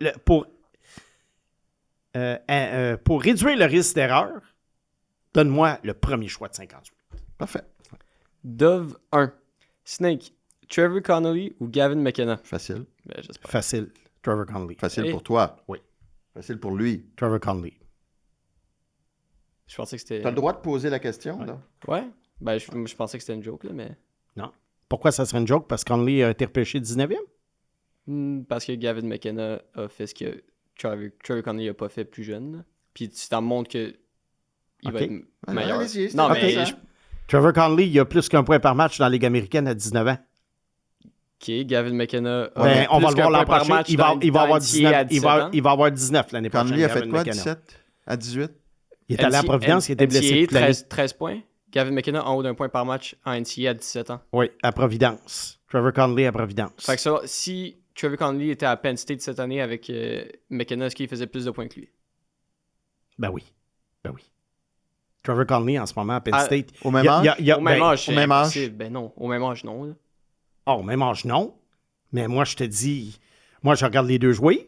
réduire le risque d'erreur, donne-moi le premier choix de 58. Parfait. Dove 1. Snake. Trevor Connolly ou Gavin McKenna? Facile. Ben, j'espère. Facile. Trevor Connolly. Facile Hey. pour toi. Oui. Facile pour lui. Trevor Connolly. Je pensais que c'était... Tu as le droit de poser la question, là. Ouais? Ben, je pensais que c'était une joke, là, mais... Non. Pourquoi ça serait une joke? Parce que Connolly a été repêché 19e? Parce que Gavin McKenna a fait ce que Trevor Connolly n'a pas fait plus jeune. Là. Puis tu t'en montres que il va Ok. être meilleur. Allez-y, c'est Non, mais intéressant. Trevor Connolly, il a plus qu'un point par match dans la Ligue américaine à 19 ans. OK, Gavin McKenna a Ben, on va le plus voir l'an qu'un point par prochain. match Il va dans avoir NCAA 19. à 17 ans. Il va avoir 19 l'année prochaine. Connolly a fait Gavin quoi, McKenna. 17 à 18? Il est allé à la Providence, il était blessé toute l'année. 13 points. Gavin McKenna en haut d'un point par match en NCAA à 17 ans. Oui, à Providence. Trevor Connolly à Providence. Fait que ça, si Trevor Connolly était à Penn State cette année avec McKenna, est-ce qu'il faisait plus de points que lui? Ben oui. Trevor Connolly, en ce moment, à Penn Ah, State. Au même âge? Au même âge, au même âge. impossible. Ben non, au même âge, non. Là. Au même âge, non. Mais moi, je te dis, moi, je regarde les deux jouer.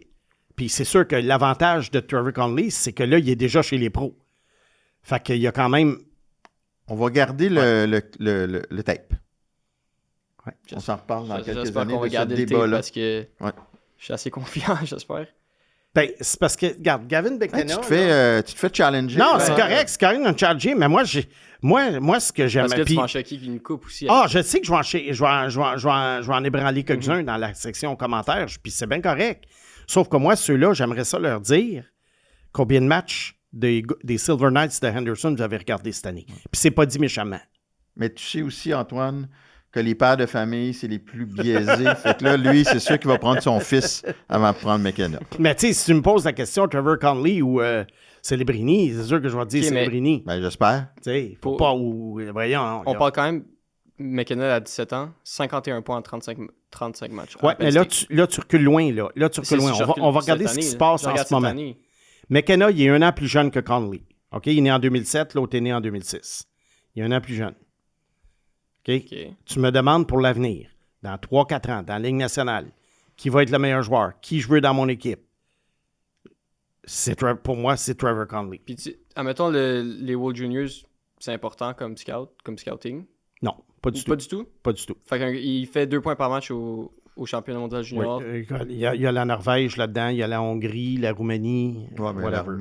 Puis c'est sûr que l'avantage de Trevor Connolly, c'est que là, il est déjà chez les pros. Fait qu'il y a quand même... On va garder le tape. Ouais. On s'en reparle dans quelques J'espère années qu'on va de ce garder le tape débat-là. parce que Ouais. je suis assez confiant, j'espère. Ben, c'est parce que, regarde, Gavin Hey, McKenna... tu te fais challenger. Non, là. c'est correct de me charger, mais moi, ce que j'aime... Parce que tu puis- vas en choquer une coupe aussi. Ah, je sais que je vais en ébranler quelques-uns dans la section commentaires, puis c'est bien correct. Sauf que moi, ceux-là, j'aimerais ça leur dire combien de matchs des Silver Knights de Henderson vous avez regardé cette année. Puis c'est pas dit méchamment. Mais tu sais aussi, Antoine, que les pères de famille, c'est les plus biaisés. Fait que là, lui, c'est sûr qu'il va prendre son fils avant de prendre McKenna. Mais tu sais, si tu me poses la question Trevor Connolly ou Celebrini, c'est sûr que je vais te dire Ok, mais- Celebrini. Ben, j'espère. Tu sais, faut Pour- pas... Voyons. On parle quand même, McKenna à 17 ans, 51 points en 35 matchs. Ouais, à Penn mais là, State. tu recules loin, là. Là, tu recules loin. On va regarder ce qui se passe en ce moment. McKenna, il est 1 an plus jeune que Connolly. OK? Il est né en 2007, l'autre est né en 2006. Il est 1 an plus jeune. OK? OK. Tu me demandes pour l'avenir, dans 3-4 ans, dans la Ligue nationale, qui va être le meilleur joueur, qui je veux dans mon équipe. Pour moi, c'est Trevor Connolly. Puis, admettons, les World Juniors, c'est important comme scouting. Non, pas du Pas tout. du tout. Pas du tout. Fait qu'il fait 2 points par match au championnat mondial junior. Oui, il y a la Norvège là-dedans, il y a la Hongrie, la Roumanie, Ouais, mais whatever.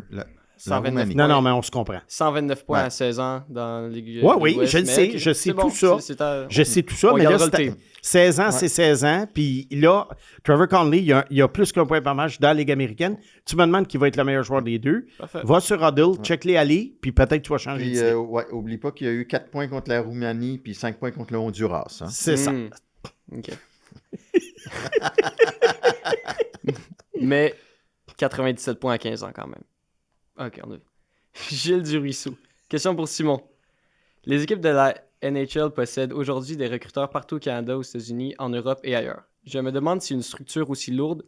129 Roumanie. Non, mais on se comprend. 129 points Ouais. à 16 ans dans la Ligue. Oui, West, je le mais sais, ok, je sais c'est tout ça. Je sais tout ça, on mais là, gardera le c'est- tape. 16 ans, c'est 16 ans. Puis là, Trevor Conley, il y a plus qu'un point par match dans la Ligue américaine. Tu me demandes qui va être le meilleur joueur des deux. Parfait. Va sur Huddle, check les allées, puis peut-être tu vas changer Puis, d'idée. oublie pas qu'il y a eu 4 points contre la Roumanie puis 5 points contre le Honduras. Hein. C'est ça. OK. Mais 97 points à 15 ans quand même. OK, on a vu. Gilles Duruisseau. Question pour Simon. Les équipes de la NHL possèdent aujourd'hui des recruteurs partout au Canada, aux États-Unis, en Europe et ailleurs. Je me demande si une structure aussi lourde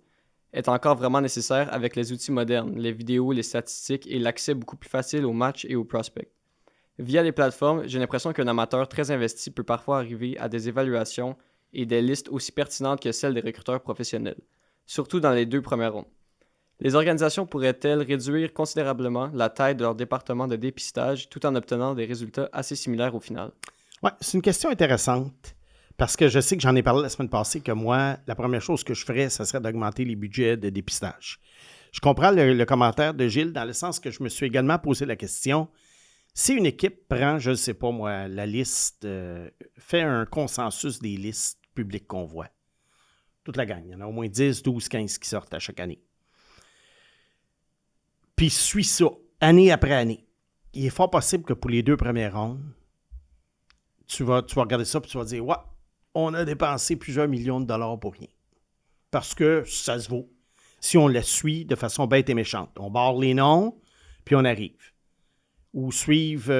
est encore vraiment nécessaire avec les outils modernes, les vidéos, les statistiques et l'accès beaucoup plus facile aux matchs et aux prospects. Via les plateformes, j'ai l'impression qu'un amateur très investi peut parfois arriver à des évaluations et des listes aussi pertinentes que celles des recruteurs professionnels, surtout dans les 2 premières rondes. Les organisations pourraient-elles réduire considérablement la taille de leur département de dépistage tout en obtenant des résultats assez similaires au final? Ouais, c'est une question intéressante parce que je sais que j'en ai parlé la semaine passée que moi, la première chose que je ferais, ça serait d'augmenter les budgets de dépistage. Je comprends le commentaire de Gilles dans le sens que je me suis également posé la question. Si une équipe prend, je ne sais pas moi, la liste, fait un consensus des listes publiques qu'on voit, toute la gang, il y en a au moins 10, 12, 15 qui sortent à chaque année. Puis suit ça, année après année. Il est fort possible que pour les 2 premières rondes, tu vas regarder ça et tu vas dire « Ouais, on a dépensé plusieurs millions de dollars pour rien. » Parce que ça se vaut. Si on la suit de façon bête et méchante. On barre les noms, puis on arrive. Ou suivre...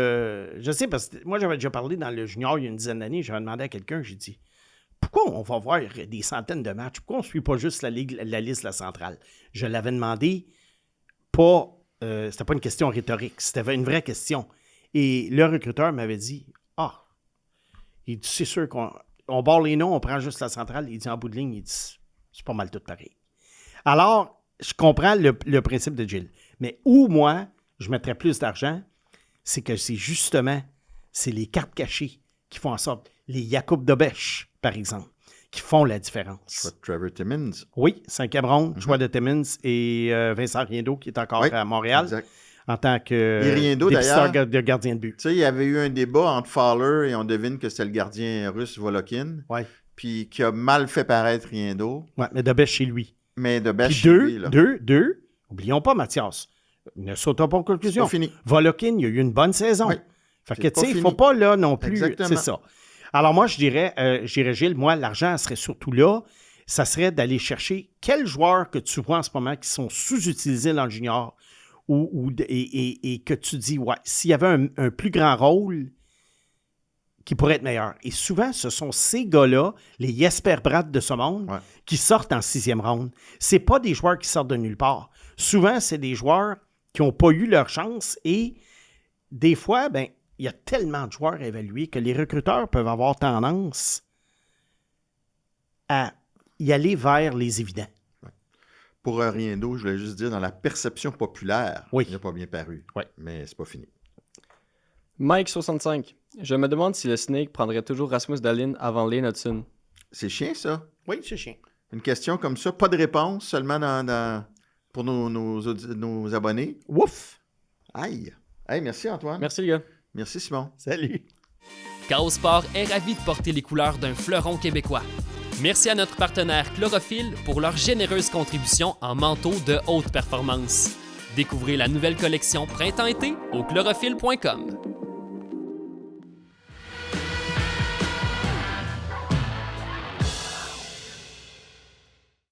je sais, parce que moi, j'avais déjà parlé dans le junior il y a une dizaine d'années, j'avais demandé à quelqu'un, j'ai dit « Pourquoi on va voir des centaines de matchs? Pourquoi on ne suit pas juste la liste de la centrale? » Je l'avais demandé, pas... c'était pas une question rhétorique, c'était une vraie question. Et le recruteur m'avait dit « Ah, il dit, c'est sûr qu'on barre les noms, on prend juste la centrale. » Il dit, en bout de ligne, il dit, c'est pas mal tout pareil. Alors, je comprends le principe de Gilles. Mais où, moi, je mettrais plus d'argent, c'est que c'est les cartes cachées qui font en sorte, les Jakub Dobeš, par exemple, qui font la différence. Choix de Trevor Timmins. Oui, 5e ronde, choix de Timmins et Vincent Riendo, qui est encore Oui, à Montréal, exact. en tant que Et Riendo, dépisteur d'ailleurs, de gardien de but. Tu sais, il y avait eu un débat entre Fowler et on devine que c'était le gardien russe Volokin, Oui, puis qui a mal fait paraître Riendo, ouais, mais Dobeš chez lui. mais de Puis bêche deux, oublions pas, Mathias, ne sautons pas en c'est conclusion. pas fini. Volokin, il a eu une bonne saison. Oui. Fait que, C'est tu sais, pas il ne faut fini. pas, là, non plus... Exactement. C'est ça. Alors, moi, je dirais, Gilles, moi, l'argent serait surtout là. Ça serait d'aller chercher quels joueurs que tu vois en ce moment qui sont sous-utilisés dans le junior et que tu dis, ouais, s'il y avait un plus grand rôle qui pourrait être meilleur. Et souvent, ce sont ces gars-là, les Jesper Bratt de ce monde, Ouais. qui sortent en 6e ronde. Ce pas des joueurs qui sortent de nulle part. Souvent, c'est des joueurs qui n'ont pas eu leur chance et des fois, ben, il y a tellement de joueurs à évaluer que les recruteurs peuvent avoir tendance à y aller vers les évidents. Pour rien d'autre, je voulais juste dire, dans la perception populaire, Oui. il n'a pas bien paru. Oui. Mais c'est pas fini. Mike65. Je me demande si le Snake prendrait toujours Rasmus Dahlin avant Lane Hudson. C'est chien, ça. Oui, c'est chiant. Une question comme ça, pas de réponse, seulement pour nos abonnés. Ouf! Aïe. Hey, merci Antoine. Merci les gars. Merci Simon. Salut! Chaos Sport est ravi de porter les couleurs d'un fleuron québécois. Merci à notre partenaire Chlorophylle pour leur généreuse contribution en manteau de haute performance. Découvrez la nouvelle collection Printemps-été au chlorophylle.com.